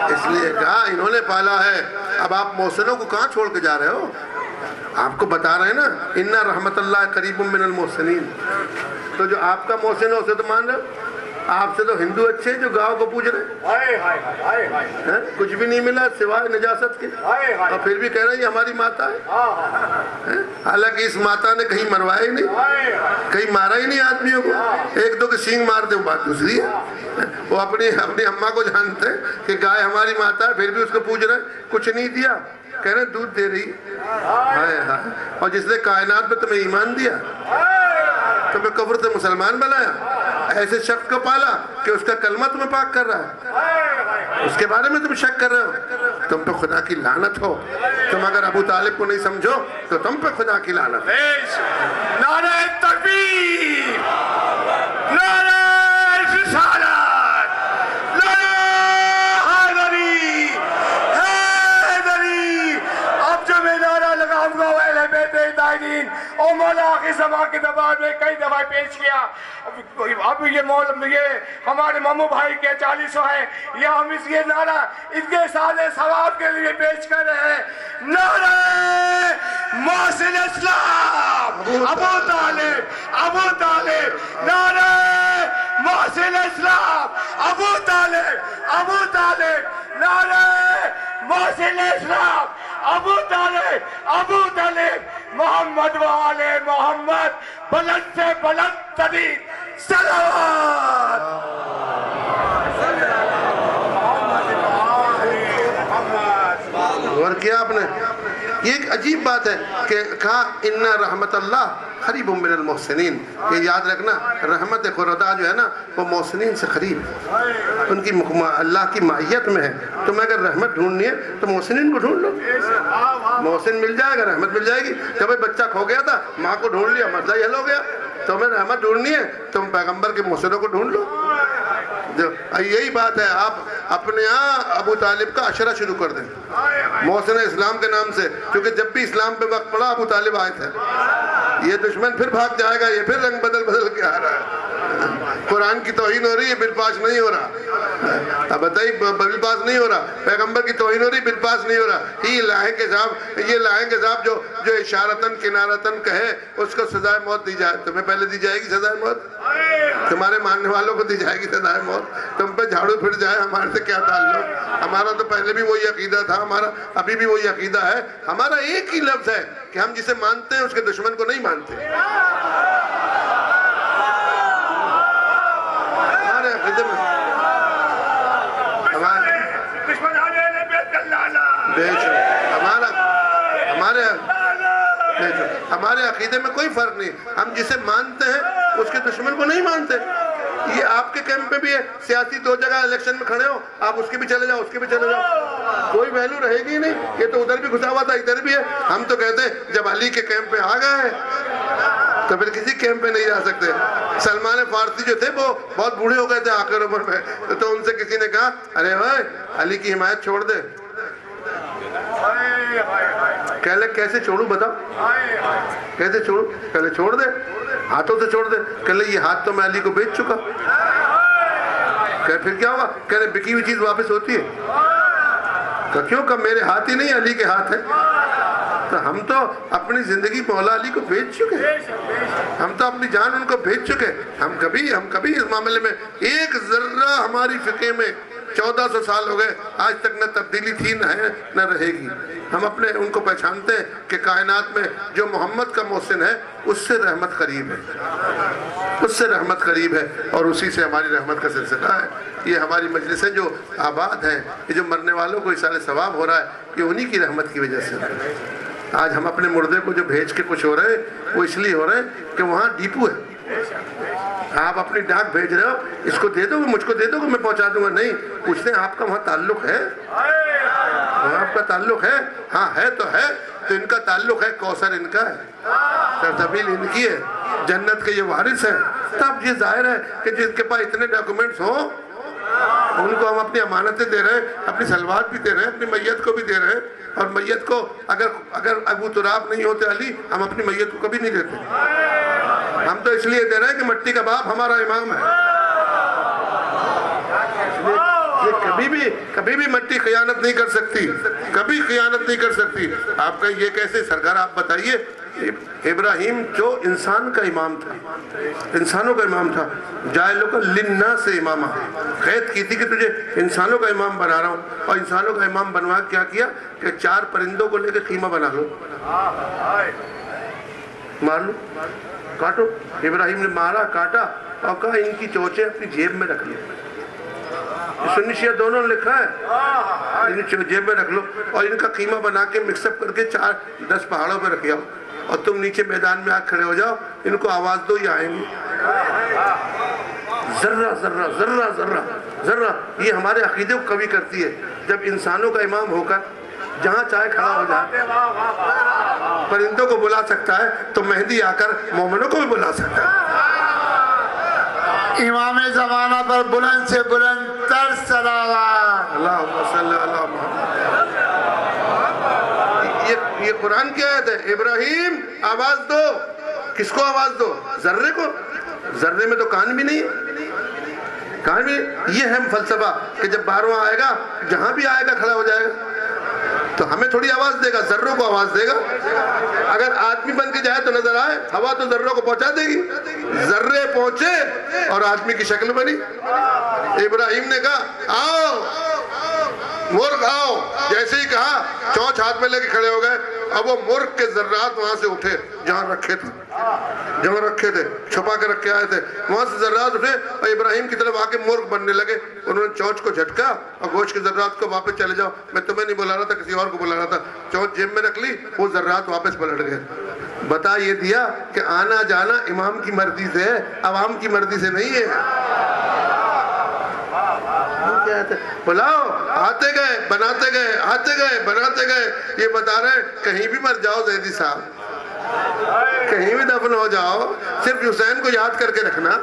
S1: اس لیے کہا انہوں نے پالا ہے. اب آپ محسنوں کو کہاں چھوڑ کے جا رہے ہو؟ آپ کو بتا رہے ہیں نا اِنَّ رحمت اللہ قریب من المحسنین. تو جو آپ کا محسن ہے اسے تو مان رہے ہو. آپ سے تو ہندو اچھے ہیں جو گاؤں کو پوچھ رہے ہیں, کچھ بھی نہیں ملا سوائے نجاست کے, اور پھر بھی کہہ رہے ہیں یہ ہماری ماتا ہے. حالانکہ اس ماتا نے کہیں مروایا ہی نہیں, کہیں مارا ہی نہیں آدمیوں کو. ایک دو کے سینگ مار دے وہ بات دوسری ہے. وہ اپنی اماں کو جانتے ہیں کہ گائے ہماری ماتا ہے, پھر بھی اس کو پوچھ رہے ہیں کچھ نہیں دیا, کہہ رہے ہیں دودھ دے رہی. اور جس نے کائنات میں تمہیں ایمان دیا, تمہیں کفر سے مسلمان بنایا, ایسے شخص کو پالا کہ اس کا کلمہ تمہیں پاک کر رہا ہے, اس کے بارے میں تم شک کر رہے ہو, تم پہ خدا کی لعنت ہو. تم اگر ابو طالب کو نہیں سمجھو تو تم پہ خدا کی لعنت.
S2: نعرہ تکبیر, نعرہ رسالت, نعرہ حیدری, حیدری. اب جو میں نعرہ لگاؤں گا وہ اہل بیت طاہرین اور مولا آخر زمان کے دربار میں کئی دفعہ پیش کیا. اب یہ ہمارے مامو بھائی کے 40 ہے, یہ ہم اس یہ نعرہ اس کے سال ثواب کے لیے پیش کر رہے ہیں. نعرہ محسن اسلام ابو طالب, ابو طالب. نعرہ محسن اسلام ابو طالب, ابو طالب. نعرہ محسن اسلام ابو طالب, ابو طالب. محمد و آل محمد, بلند سے بلند ترین صلوات.
S1: غور کیا آپ نے؟ یہ ایک عجیب بات ہے کہ کہا ان رحمت اللہ قریب من المحسنین. یہ یاد رکھنا رحمت خدا جو ہے نا وہ محسنین سے قریب, ان کی اللہ کی معیت میں ہے. تمہیں اگر رحمت ڈھونڈنی ہے تو محسنین کو ڈھونڈ لو, محسن مل جائے گا, رحمت مل جائے گی. جب بچہ کھو گیا تھا ماں کو ڈھونڈ لیا, مسئلہ ہی حل ہو گیا. تمہیں رحمت ڈھونڈنی ہے تم پیغمبر کے محسنوں کو ڈھونڈ لو. یہی بات ہے, آپ اپنے یہاں ابو طالب کا عشرہ شروع کر دیں محسن اسلام کے نام سے, کیونکہ جب بھی اسلام پہ وقت پڑا ابو طالب آئے تھے. یہ دشمن پھر بھاگ جائے گا, یہ پھر رنگ بدل کے آ رہا ہے. قرآن کی توہین ہو رہی ہے, بل پاس نہیں ہو رہا. اب بتائیے بل پاس نہیں ہو رہا, پیغمبر کی توہین ہو رہی, بل پاس نہیں ہو رہا. یہ لائیں کے صاحب جو اشارتاً کنارتاً کہے اس کو سزائے موت دی جائے. تمہیں پہلے دی جائے گی سزائے موت, تمہارے ماننے والوں کو دی جائے گی سزائے موت. تم پہ جھاڑو پھٹ جائے, ہمارے سے کیا تعلق؟ ہمارا تو پہلے بھی وہی عقیدہ تھا, ہمارا ابھی بھی وہی عقیدہ ہے. ہمارا ایک ہی لفظ ہے کہ ہم جسے مانتے ہیں اس کے دشمن کو نہیں مانتے. ہمارے عقیدے میں ہمارے عقیدے میں کوئی فرق نہیں. ہم جسے مانتے ہیں اس کے دشمن کو نہیں مانتے. یہ آپ کے کیمپ میں بھی ہے, سیاسی 2 جگہ الیکشن میں کھڑے ہو, آپ اس کے بھی چلے جاؤ, اس کے بھی چلے جاؤ, کوئی ویلیو رہے گی نہیں. یہ تو ادھر بھی گھسا ہوا تھا, ادھر بھی ہے. ہم تو کہتے ہیں جب علی کے کیمپ پہ آ گئے تو پھر کسی کیمپ پہ نہیں جا سکتے. سلمان فارسی جو تھے وہ بہت بوڑھے ہو گئے تھے آخر عمر میں, تو ان سے کسی نے کہا ارے بھائی علی کی حمایت چھوڑ دے. کہہ لے کیسے چھوڑوں بتاؤ, کیسے چھوڑوں؟ کہہ لے چھوڑ دے, ہاتھوں سے چھوڑ دے. کہہ لے یہ ہاتھ تو میں علی کو بیچ چکا. کہ پھر کیا ہوگا؟ کہہ لے بکی ہوئی چیز واپس ہوتی ہے. کہ کیوں؟ کہ میرے ہاتھ ہی نہیں علی کے ہاتھ ہے. تو ہم تو اپنی زندگی مولا علی کو بیچ چکے, ہم تو اپنی جان ان کو بیچ چکے. ہم کبھی اس معاملے میں ایک ذرہ ہماری فقہ میں 1400 سال ہو گئے, آج تک نہ تبدیلی تھی نہ ہے نہ رہے گی. ہم اپنے ان کو پہچانتے ہیں کہ کائنات میں جو محمد کا محسن ہے اس سے رحمت قریب ہے. اس سے رحمت قریب ہے اور اسی سے ہماری رحمت کا سلسلہ ہے. یہ ہماری مجلسیں جو آباد ہیں, یہ جو مرنے والوں کو اِسال ثواب ہو رہا ہے, یہ انہی کی رحمت کی وجہ سے. آج ہم اپنے مردے کو جو بھیج کے کچھ ہو رہے ہیں, وہ اس لیے ہو رہے ہیں کہ وہاں ڈیپو ہے. آپ اپنی ڈاک بھیج رہے ہو, اس کو دے دو گے, مجھ کو دے دو گے, میں پہنچا دوں گا. نہیں, پوچھتے ہیں آپ کا وہاں تعلق ہے؟ وہاں آپ کا تعلق ہے؟ ہاں ہے تو ہے. تو ان کا تعلق ہے, کوثر ان کا ہے, سرزمین ان کی ہے, جنت کے یہ وارث ہیں. تب یہ ظاہر ہے کہ جن کے پاس اتنے ڈاکومنٹس ہوں, ان کو ہم اپنی امانتیں دے رہے ہیں, اپنی سلوات بھی دے رہے ہیں, اپنی میت کو بھی دے رہے ہیں. اور میت کو اگر ابو تراب نہیں ہوتے علی, ہم اپنی میت کو کبھی نہیں دیتے. ہم تو اس لیے دے رہے ہیں کہ مٹی کا باپ ہمارا امام ہے. کبھی بھی مٹی خیانت نہیں کر سکتی, کبھی خیانت نہیں کر سکتی. آپ کا یہ کیسے سرکار, آپ بتائیے. ابراہیم جو انسان کا امام تھا, انسانوں کا امام تھا, جائلوں کا للناس سے امامہ, قید کی تھی کہ تجھے انسانوں کا امام بنا رہا ہوں. اور انسانوں کا امام بنوا کیا کیا کہ 4 پرندوں کو لے کے قیمہ بنا لو, مار لو, کاٹو. ابراہیم نے مارا, کاٹا اور کہا ان کی چوچیں اپنی جیب میں رکھ لو. سنی شیعہ دونوں نے لکھا ہے, ان جیب میں رکھ لو اور ان کا قیمہ بنا کے مکس اپ کر کے 4-10 پہاڑوں پہ رکھ جاؤ, اور تم نیچے میدان میں آ کھڑے ہو جاؤ, ان کو آواز دو, یہ آئیں گے. ذرہ ذرہ ذرہ ذرہ ذرہ یہ ہمارے عقیدے کو قوی کرتی ہے. جب انسانوں کا امام ہو کر جہاں چاہے کھڑا ہو جائے, پرندوں کو بلا سکتا ہے, تو مہدی آ کر مومنوں کو بھی بلا سکتا ہے.
S3: امام زمانہ پر بلند سے بلند تر صلوات.
S1: اللہم صلی علی محمد. یہ قرآن کی آیت ہے. ابراہیم آواز دو. کس کو آواز دو؟ ذرے کو. ذرے میں تو کان بھی نہیں ہے, کان بھی. یہ ہے فلسفہ کہ جب 12واں آئے گا, جہاں بھی آئے گا کھڑا ہو جائے گا. تو ہمیں تھوڑی آواز دے گا, ذروں کو آواز دے گا. اگر آدمی بن کے جائے تو نظر آئے, ہوا تو ذروں کو پہنچا دے گی. ذرے پہنچے اور آدمی کی شکل بنی. ابراہیم نے کہا آؤ مرغ آؤ. جیسے ہی کہا, چونچ ہاتھ میں لے کے کھڑے ہو گئے. اب وہ مرغ کے ذرات وہاں سے اٹھے جہاں رکھے تھے, چھپا کے رکھے آئے تھے, وہاں سے ذرات اٹھے اور ابراہیم کی طرف آ کے مرغ بننے لگے. انہوں نے چونچ کو جھٹکا اور گوشت کے ذرات کو واپس چلے جاؤ, میں تمہیں نہیں بلا رہا تھا, کسی اور کو بلا رہا تھا. چونچ جیب میں رکھ لی, وہ ذرات واپس پلٹ گئے. بتا یہ دیا کہ آنا جانا امام کی مرضی سے ہے, عوام کی مرضی سے نہیں ہے. بلاؤ, آتے گئے, بناتے گئے, آتے گئے, بناتے گئے. یہ بتا رہے ہیں کہیں بھی مر جاؤ زیدی صاحب, کہیں بھی دفن ہو جاؤ, صرف حسین کو یاد کر کے رکھنا,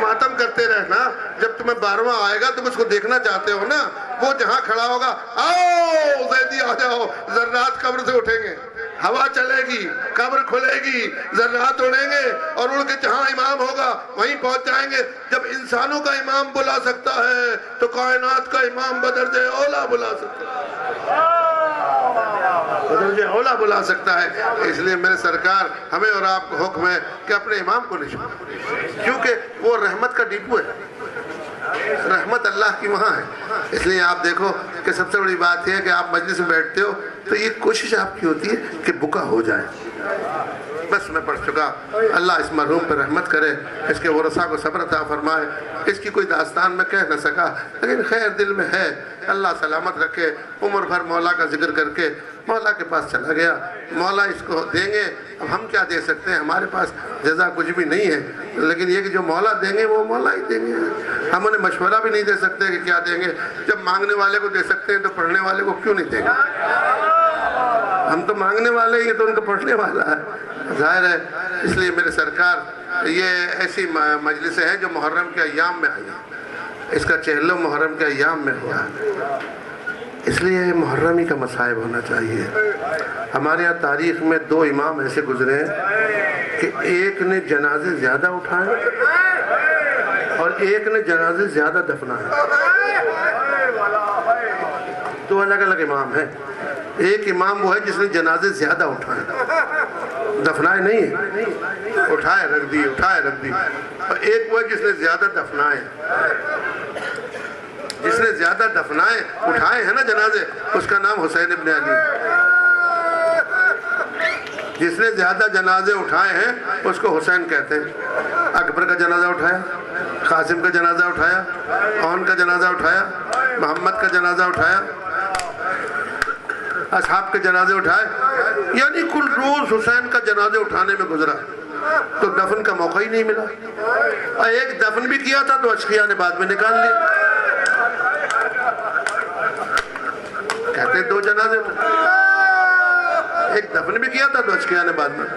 S1: ماتم کرتے رہنا. جب تمہیں 12واں آئے گا تم اس کو دیکھنا چاہتے ہو نا, وہ جہاں کھڑا ہوگا, آؤ زیدی آ جاؤ, ذرات قبر سے اٹھیں گے, ہوا چلے گی, قبر کھلے گی, ذرات اڑیں گے اور اڑ کے جہاں امام ہوگا وہیں پہنچ جائیں گے. جب انسانوں کا امام بلا سکتا ہے تو کائنات کا امام بدرجہ اولا بلا سکتا ہے, بدرجہ اولا بلا سکتا ہے. اس لیے میرے سرکار ہمیں اور آپ کو حکم ہے کہ اپنے امام کو نہیں چھوڑیں, کیونکہ وہ رحمت کا ڈیپو ہے, رحمت اللہ کی وہاں ہے. اس لیے آپ دیکھو کہ سب سے بڑی بات یہ ہے کہ آپ مجلس میں بیٹھتے ہو تو یہ کوشش آپ کی ہوتی ہے کہ بکا ہو جائے. بس میں پڑھ چکا, اللہ اس مرحوم پر رحمت کرے, اس کے ورثاء کو صبر عطا فرمائے. اس کی کوئی داستان میں کہہ نہ سکا, لیکن خیر دل میں ہے. اللہ سلامت رکھے, عمر بھر مولا کا ذکر کر کے مولا کے پاس چلا گیا. مولا اس کو دیں گے, اب ہم کیا دے سکتے ہیں, ہمارے پاس جزا کچھ بھی نہیں ہے. لیکن یہ کہ جو مولا دیں گے وہ مولا ہی دیں گے. ہم انہیں مشورہ بھی نہیں دے سکتے کہ کیا دیں گے. جب مانگنے والے کو دے سکتے ہیں تو پڑھنے والے کو کیوں نہیں دیں گے. ہم تو مانگنے والے ہی, تو ان کو پڑھنے والا ہے, ظاہر ہے. اس لیے میرے سرکار یہ ایسی مجلسیں ہیں جو محرم کے ایام میں آئی ہیں. اس کا چہلم محرم کے ایام میں ہوا ہے. اس لیے محرمی کا مصائب ہونا چاہیے. ہمارے یہاں تاریخ میں 2 امام ایسے گزرے ہیں کہ ایک نے جنازے زیادہ اٹھائے اور ایک نے جنازے زیادہ دفنائے. 2 الگ الگ امام ہیں. ایک امام وہ ہے جس نے جنازے زیادہ اٹھائے, دفنائے نہیں ہے, اٹھائے رکھ دی, اٹھائے رکھ دی. اور ایک وہ ہے جس نے زیادہ دفنائے, جس نے زیادہ دفنائے, اٹھائے ہیں نا جنازے, اس کا نام حسین ابن علی. جس نے زیادہ جنازے اٹھائے ہیں اس کو حسین کہتے ہیں۔ اکبر کا جنازہ اٹھایا، قاسم کا جنازہ اٹھایا، اون کا جنازہ اٹھایا، محمد کا جنازہ اٹھایا، اصحاب کے جنازے اٹھائے، یعنی کل روز حسین کا جنازے اٹھانے میں گزرا، تو دفن کا موقع ہی نہیں ملا۔ اور ایک دفن بھی کیا تھا تو اشقیاء نے بعد میں نکال لیا، کہتے دو جنازے ایک دفن بھی کیا تھا تو اشقیاء نے بعد میں،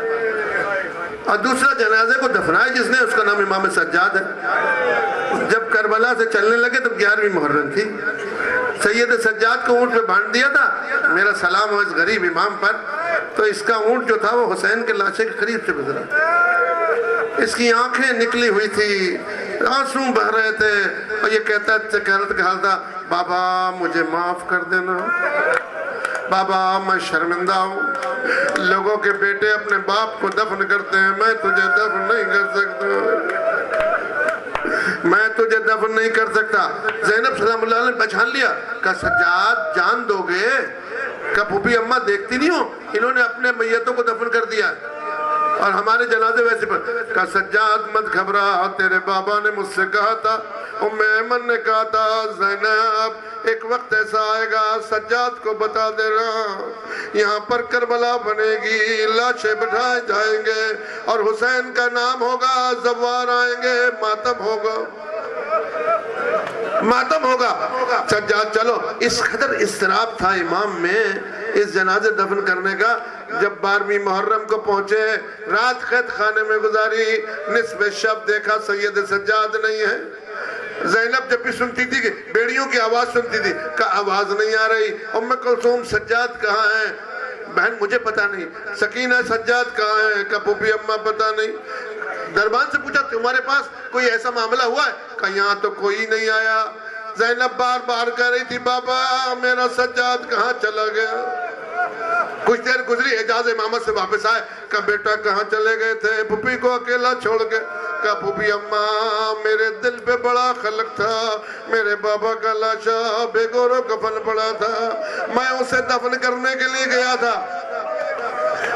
S1: اور دوسرا جنازے کو دفنایا جس نے، اس کا نام امام سجاد ہے۔ جب کربلا سے چلنے لگے تو 11ویں محرم تھی، سید سجاد کو اونٹ پہ بانٹ دیا تھا، میرا سلام ہو اس غریب امام پر، تو اس کا اونٹ جو تھا وہ حسین کے لاشے کے قریب سے گزرا، اس کی آنکھیں نکلی ہوئی تھی، آنسو بہ رہے تھے، اور یہ کہتا تھا بابا مجھے معاف کر دینا، بابا میں شرمندہ ہوں، لوگوں کے بیٹے اپنے باپ کو دفن کرتے ہیں، میں تجھے دفن نہیں کر سکتا، میں تجھے دفن نہیں کر سکتا۔ زینب سلام اللہ علیہ نے پہچان لیا، کہا سجاد جان دو گے؟ کہا پھوپھی اماں دیکھتی نہیں ہو، انہوں نے اپنے میتوں کو دفن کر دیا اور ہمارے جنازے ویسے پر۔ کہا سجاد مت گھبرا، تیرے بابا نے مجھ سے کہا تھا، ام ایمن نے کہا تھا زینب ایک وقت ایسا آئے گا سجاد کو بتا دینا، یہاں پر کربلا بنے گی، لاشیں بٹھائے جائیں گے اور حسین کا نام ہوگا، زوار آئیں گے، ماتم ہوگا، ماتم ہوگا۔ سجاد چلو، اس قدر اضطراب تھا امام میں اس جنازے دفن کرنے کا۔ جب 12ویں محرم کو پہنچے، رات قید خانے میں گزاری، نصف شب دیکھا سید سجاد نہیں ہے۔ زینب جب بھی سنتی تھی کہ بیڑیوں کی آواز سنتی تھی، کہا آواز نہیں آ رہی، ام کلثوم سجاد کہاں ہیں؟ بہن مجھے پتا نہیں۔ سکینہ سجاد کہاں ہیں؟ کہا پھوپھی اماں پتا نہیں۔ دربان سے پوچھا تمہارے پاس کوئی ایسا معاملہ ہوا ہے؟ کہا یہاں تو کوئی نہیں آیا۔ زینب بار بار کہہ رہی تھی بابا میرا سجاد کہاں چلا گیا؟ کچھ دیر گزری، اعجاز امامت سے واپس آئے، کہا بیٹا کہاں چلے گئے تھے؟ پھوپھی کو اکیلا چھوڑ کے۔ کہا پھوپھی اماں میرے دل پہ بڑا خلق تھا، میرے بابا کا لاشا بے گور و کفن پڑا تھا، میں اسے دفن کرنے کے لیے گیا تھا،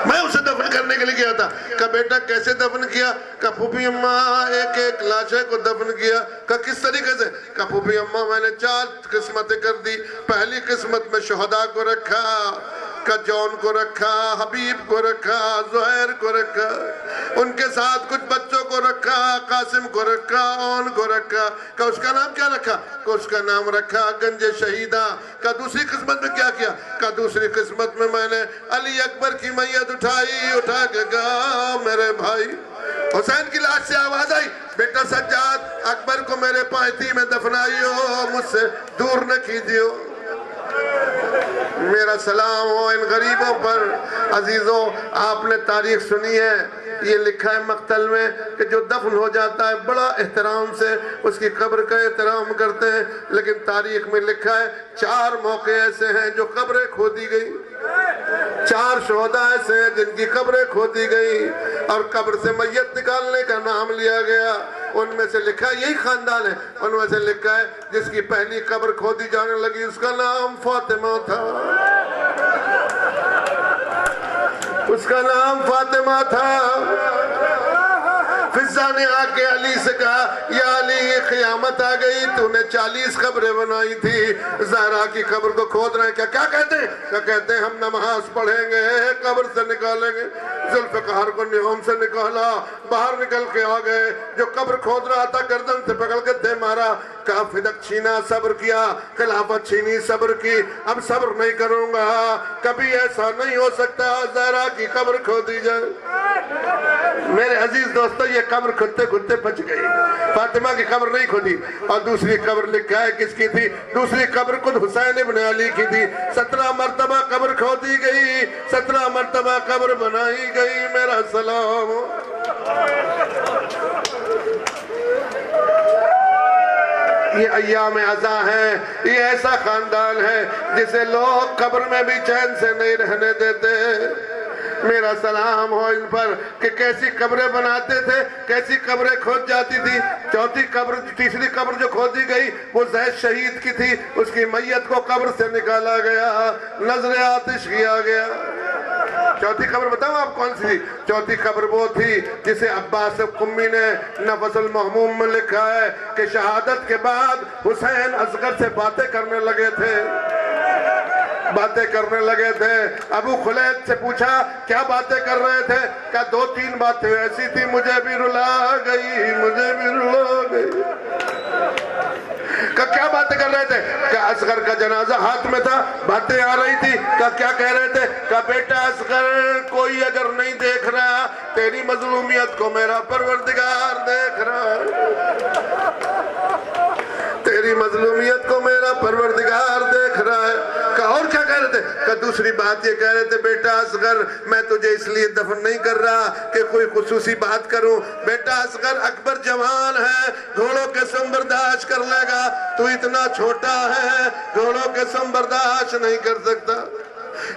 S1: میں اسے دفن کرنے کے لیے گیا تھا۔ کہا بیٹا کیسے دفن کیا؟ کہا پھوپھی اماں ایک ایک لاشے کو دفن کیا۔ کہا کس طریقے سے؟ کہا پھوپھی اماں میں نے 4 قسمتیں کر دی، پہلی قسمت میں شہداء کو رکھا، کہا جون کو رکھا، حبیب کو رکھا، زہیر کو رکھا، ان کے ساتھ کچھ بچوں کو رکھا، قاسم کو رکھا، اون کو رکھا۔ کہا اس کا نام کیا رکھا؟ کہا اس کا نام رکھا گنج شہیدہ۔ کہا دوسری قسمت میں کیا کیا؟ کہا دوسری قسمت میں نے علی اکبر کی میت اٹھا کے کہا میرے بھائی حسین کی لاش سے آواز آئی، بیٹا سجاد اکبر کو میرے پائتی میں دفنائیو، مجھ سے دور نہ کیجیو۔ میرا سلام ہو ان غریبوں پر۔ عزیزوں آپ نے تاریخ سنی ہے، یہ لکھا ہے مقتل میں کہ جو دفن ہو جاتا ہے بڑا احترام سے اس کی قبر کا احترام کرتے ہیں، لیکن تاریخ میں لکھا ہے 4 موقع ایسے ہیں جو قبریں کھودی گئی، 4 شہداء ایسے ہیں جن کی قبریں کھودی گئی اور قبر سے میت نکالنے کا نام لیا گیا۔ ان میں سے لکھا ہے یہی خاندان ہے، ان میں سے لکھا ہے جس کی پہلی قبر کھودی جانے لگی اس کا نام فاطمہ تھا، اس کا نام فاطمہ تھا۔ فضہ نے آ کے علی سے کہا یا علی قیامت آ گئی، تو نے 40 قبریں بنائی تھی، زہرا کی قبر کو کھود رہے ہیں۔ کیا کہتے ہیں؟ کیا کہتے ہیں ہم نماز پڑھیں گے، قبر سے نکالیں گے۔ ذوالفقار کو نیوم سے نکالا، باہر نکل کے آ گئے، جو قبر کھود رہا تھا گردن سے پکڑ کے دے مارا، کہا فدق چھینا صبر کیا، خلافت چھینی صبر کی، اب صبر نہیں کروں گا، کبھی ایسا نہیں ہو سکتا زہرا کی قبر کھودی جائے۔ میرے عزیز دوستو یہ قبر کھدتے کھدتے بچ گئی، فاطمہ کی قبر نہیں کھودی۔ اور دوسری قبر لکھا ہے کس کی تھی؟ دوسری قبر خود حسین ابن علی کی تھی۔ 17 مرتبہ قبر کھودی گئی، 17 مرتبہ قبر بنائی گئی۔ میرا سلام یہ ایام عزا ہے، یہ ایسا خاندان ہے جسے لوگ قبر میں بھی چین سے نہیں رہنے دیتے۔ میرا سلام ہو ان پر کہ کیسی قبریں بناتے تھے، کیسی قبریں کھود جاتی تھی۔ تیسری قبر جو کھودی گئی وہ زید شہید کی تھی، اس کی میت کو قبر سے نکالا گیا، نظر آتش کیا گیا۔ چوتھی خبر بتاؤں آپ کون سی تھی؟ چوتھی خبر وہ تھی جسے عباس قمی نے نفس المحموم میں لکھا ہے کہ شہادت کے بعد حسین اصغر سے باتیں کرنے لگے تھے، ابو خلید سے پوچھا کیا باتیں کر رہے تھے؟ کہا 2-3 باتیں ایسی تھی مجھے بھی رلا گئی۔ کہا کیا باتیں کر رہے تھے؟ کہا اصغر کا جنازہ ہاتھ میں تھا، باتیں آ رہی تھی۔ کہا کیا کہہ رہے تھے؟ کہا بیٹا اصغر، کوئی اگر نہیں دیکھ رہا تیری مظلومیت کو میرا پروردگار دیکھ رہا ہے، تیری مظلومیت کو میرا پروردگار دیکھ رہا ہے۔ کہا اور کیا کہہ رہے تھے؟ کہا دوسری بات یہ کہہ رہے تھے بیٹا اصغر، میں تجھے اس لیے دفن نہیں کر رہا کہ کوئی خصوصی بات کروں، بیٹا اصغر اکبر جوان ہے، گھوڑوں کے سم برداشت کر لے گا، تو اتنا چھوٹا ہے گھوڑوں کے سم برداشت نہیں کر سکتا۔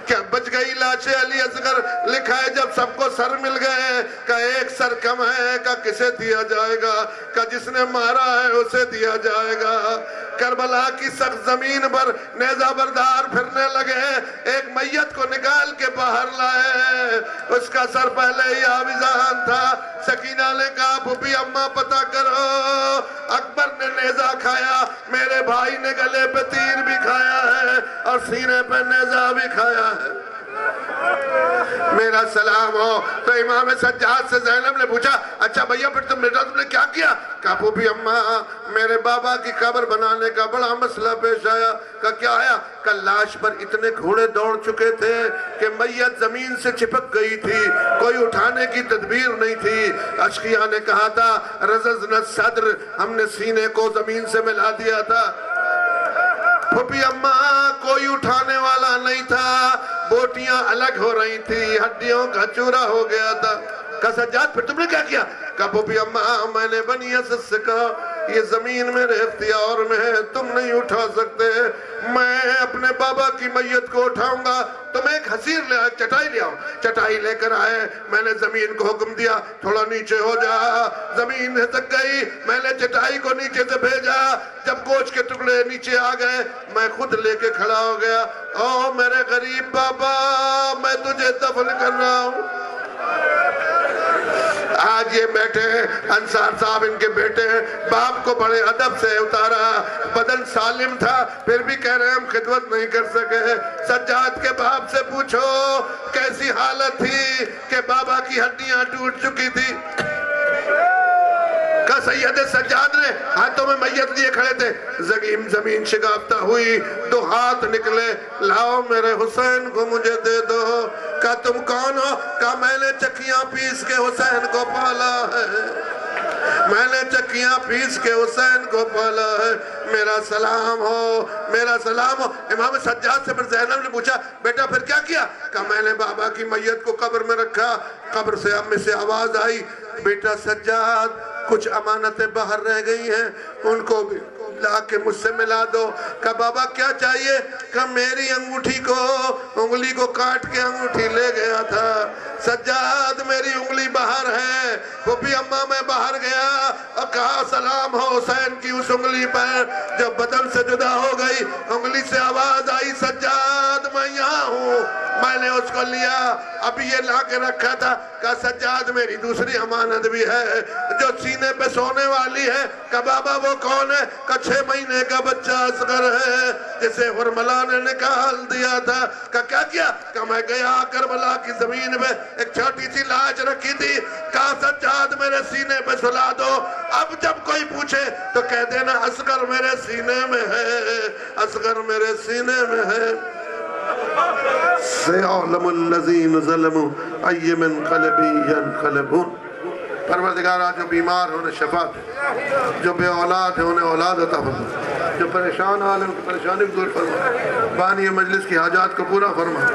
S1: کیا بچ گئی لاش علی اصغر؟ لکھا ہے جب سب کو سر مل گئے، کہا ایک سر کم ہے، کہا کسے دیا جائے گا؟ کہا جس نے مارا ہے اسے دیا جائے گا۔ کربلا کی سخت زمین پر نیزہ بردار پھرنے لگے، ایک میت کو نکال کے باہر لائے، اس کا سر پہلے ہی آویزان تھا۔ سکینہ نے کہا پھوپھی اماں پتہ کرو، اکبر نے نیزہ کھایا، میرے بھائی نے گلے پہ تیر بھی کھایا ہے اور سینے پہ نیزہ بھی کھایا ہے، میرا سلام ہو۔ تو امام سجاد سے زینب نے پوچھا اچھا بھیا پھر تم نے کیا کیا؟ کہا پھوپھی اماں میرے بابا کی قبر بنانے کا بڑا مسئلہ پیش آیا۔ کہا کیا آیا؟ کہا لاش پر اتنے گھوڑے دوڑ چکے تھے کہ میت زمین سے چپک گئی تھی، کوئی اٹھانے کی تدبیر نہیں تھی۔ اشقیاء نے کہا تھا رززنا الصدر، ہم نے سینے کو زمین سے ملا دیا تھا۔ پھوپھی اماں کوئی اٹھانے والا نہیں تھا، بوٹیاں الگ ہو رہی تھی، ہڈیوں کا چورا ہو گیا تھا۔ کہا سجاد پھر تم نے کیا کیا؟ کہا پھوپھی اماں میں نے بنی اسد سے کہا یہ زمین میرے اختیار میں ہے، تم نہیں اٹھا سکتے، میں اپنے بابا کی میت کو اٹھاؤں گا، تم ایک حسیر لے آئے، چٹائی لے آؤ۔ چٹائی لے کر آئے، میں نے زمین کو حکم دیا تھوڑا نیچے ہو جا، زمین ہسک گئی، میں نے چٹائی کو نیچے سے بھیجا، جب گوشت کے ٹکڑے نیچے آ گئے میں خود لے کے کھڑا ہو گیا، او میرے غریب بابا میں تجھے دفن کر رہا ہوں۔ آج یہ بیٹے انصار صاحب ان کے بیٹے باپ کو بڑے ادب سے اتارا، بدن سالم تھا پھر بھی کہہ رہے ہم خدمت نہیں کر سکے۔ سجاد کے باپ سے پوچھو کیسی حالت تھی کہ بابا کی ہڈیاں ٹوٹ چکی تھی؟ کہا سید سجاد نے ہاتھوں میں میت لیے کھڑے تھے، زمین شگافتہ ہوئی، 2 ہاتھ نکلے، لاؤ میرے حسین کو مجھے دے دو۔ کہا تم کون ہو؟ کہا میں نے چکیاں پیس کے حسین کو پالا ہے، میں نے چکیاں پیس کے حسین کو پالا ہے، میرا سلام ہو، میرا سلام ہو۔ امام سجاد سے پھر زینب نے پوچھا بیٹا پھر کیا کیا؟ کہا میں نے بابا کی میت کو قبر میں رکھا، قبر سے امی سے آواز آئی بیٹا سجاد کچھ امانتیں باہر رہ گئی ہیں ان کو بھی لا کے مجھ سے ملا دو۔ کہا بابا کیا چاہیے؟ کہا میری انگلی کو کاٹ کے انگوٹھی لے گیا تھا، سجاد میری انگلی باہر ہے۔ پھوپھی اماں میں باہر گیا اور کہا سلام ہو حسین کی اس انگلی پر، جب بدن سے جدا ہو گئی انگلی سے آواز آئی سجاد میں یہاں ہوں، میں نے اس کو لیا، ابھی یہ لا کے رکھا تھا۔ کہا سجاد میری دوسری امانت بھی ہے جو سینے پہ سونے والی ہے۔ کہا بابا وہ کون ہے؟ کہا 6 مہینے کا بچہ اصغر ہے جسے حرملہ نے نکال دیا تھا۔ کہا کیا کیا؟ کہا میں گیا کربلا کی زمین میں ایک چھوٹی سی لاش رکھی تھی، کہا سجاد میرے سینے پہ سلا دو، اب جب کوئی پوچھے تو کہہ دینا اصغر میرے سینے میں ہے، اصغر میرے سینے میں ہے۔ سَيَعْلَمُ الَّذِينَ ظَلَمُوا أَيَّ مُنْقَلَبٍ يَنْقَلِبُونَ۔ پروردگارہ جو بیمار ہونے شفا دے، جو بے اولاد ہے انہیں اولاد عطا فرما، جو پریشان حال ہے ان کی پریشانی دور فرما، بانی مجلس کی حاجات کو پورا فرما۔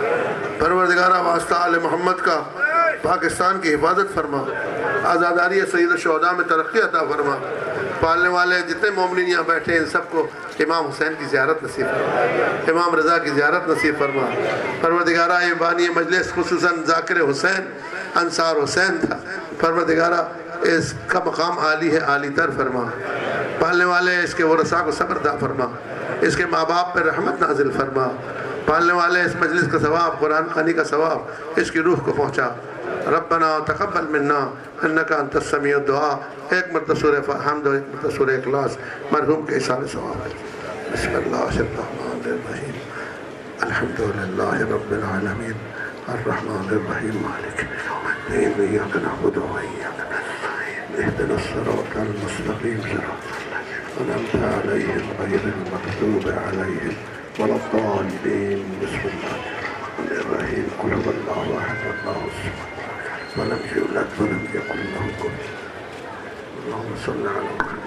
S1: پروردگارہ واسطہ آل محمد کا پاکستان کی حفاظت فرما، آزاداری سید الشہداء میں ترقی عطا فرما، پالنے والے جتنے مومنین یہاں بیٹھے ہیں ان سب کو امام حسین کی زیارت نصیب فرما، امام رضا کی زیارت نصیب فرما۔ پروردگارہ یہ بانی مجلس خصوصاً ذاکر حسین انصار حسین تھا، پروردگارہ اس کا مقام عالی ہے، عالی تر فرما، پالنے والے اس کے ورثاء کو صبر عطا فرما، اس کے ماں باپ پر رحمت نازل فرما، پالنے والے اس مجلس کا ثواب، قرآن خوانی کا ثواب اس کی روح کو پہنچا۔ ربنا تقبل منا انکا انت السمیع الدعا، ایک مرتبہ سورہ حمد اور ایک مرتبہ سورہ اخلاص مرحوم کے اشارے ثواب۔ بسم اللہ الرحمن الرحیم، الحمدللہ رب العالمین، الرحمن الرحیم، مالک یوم الدین، ایاک نعبد و ایاک نستعین، اہدنا الصراط المستقیم، صراط الذین انعمت علیہم غیر المغضوب علیہم ولا الضالین۔ بسم اللہ الرحمن الرحیم، قل هو اللہ احد اللہ الصمد ولم یولد ولم یکن له کفوا احد۔ اللہم صل علی محمد۔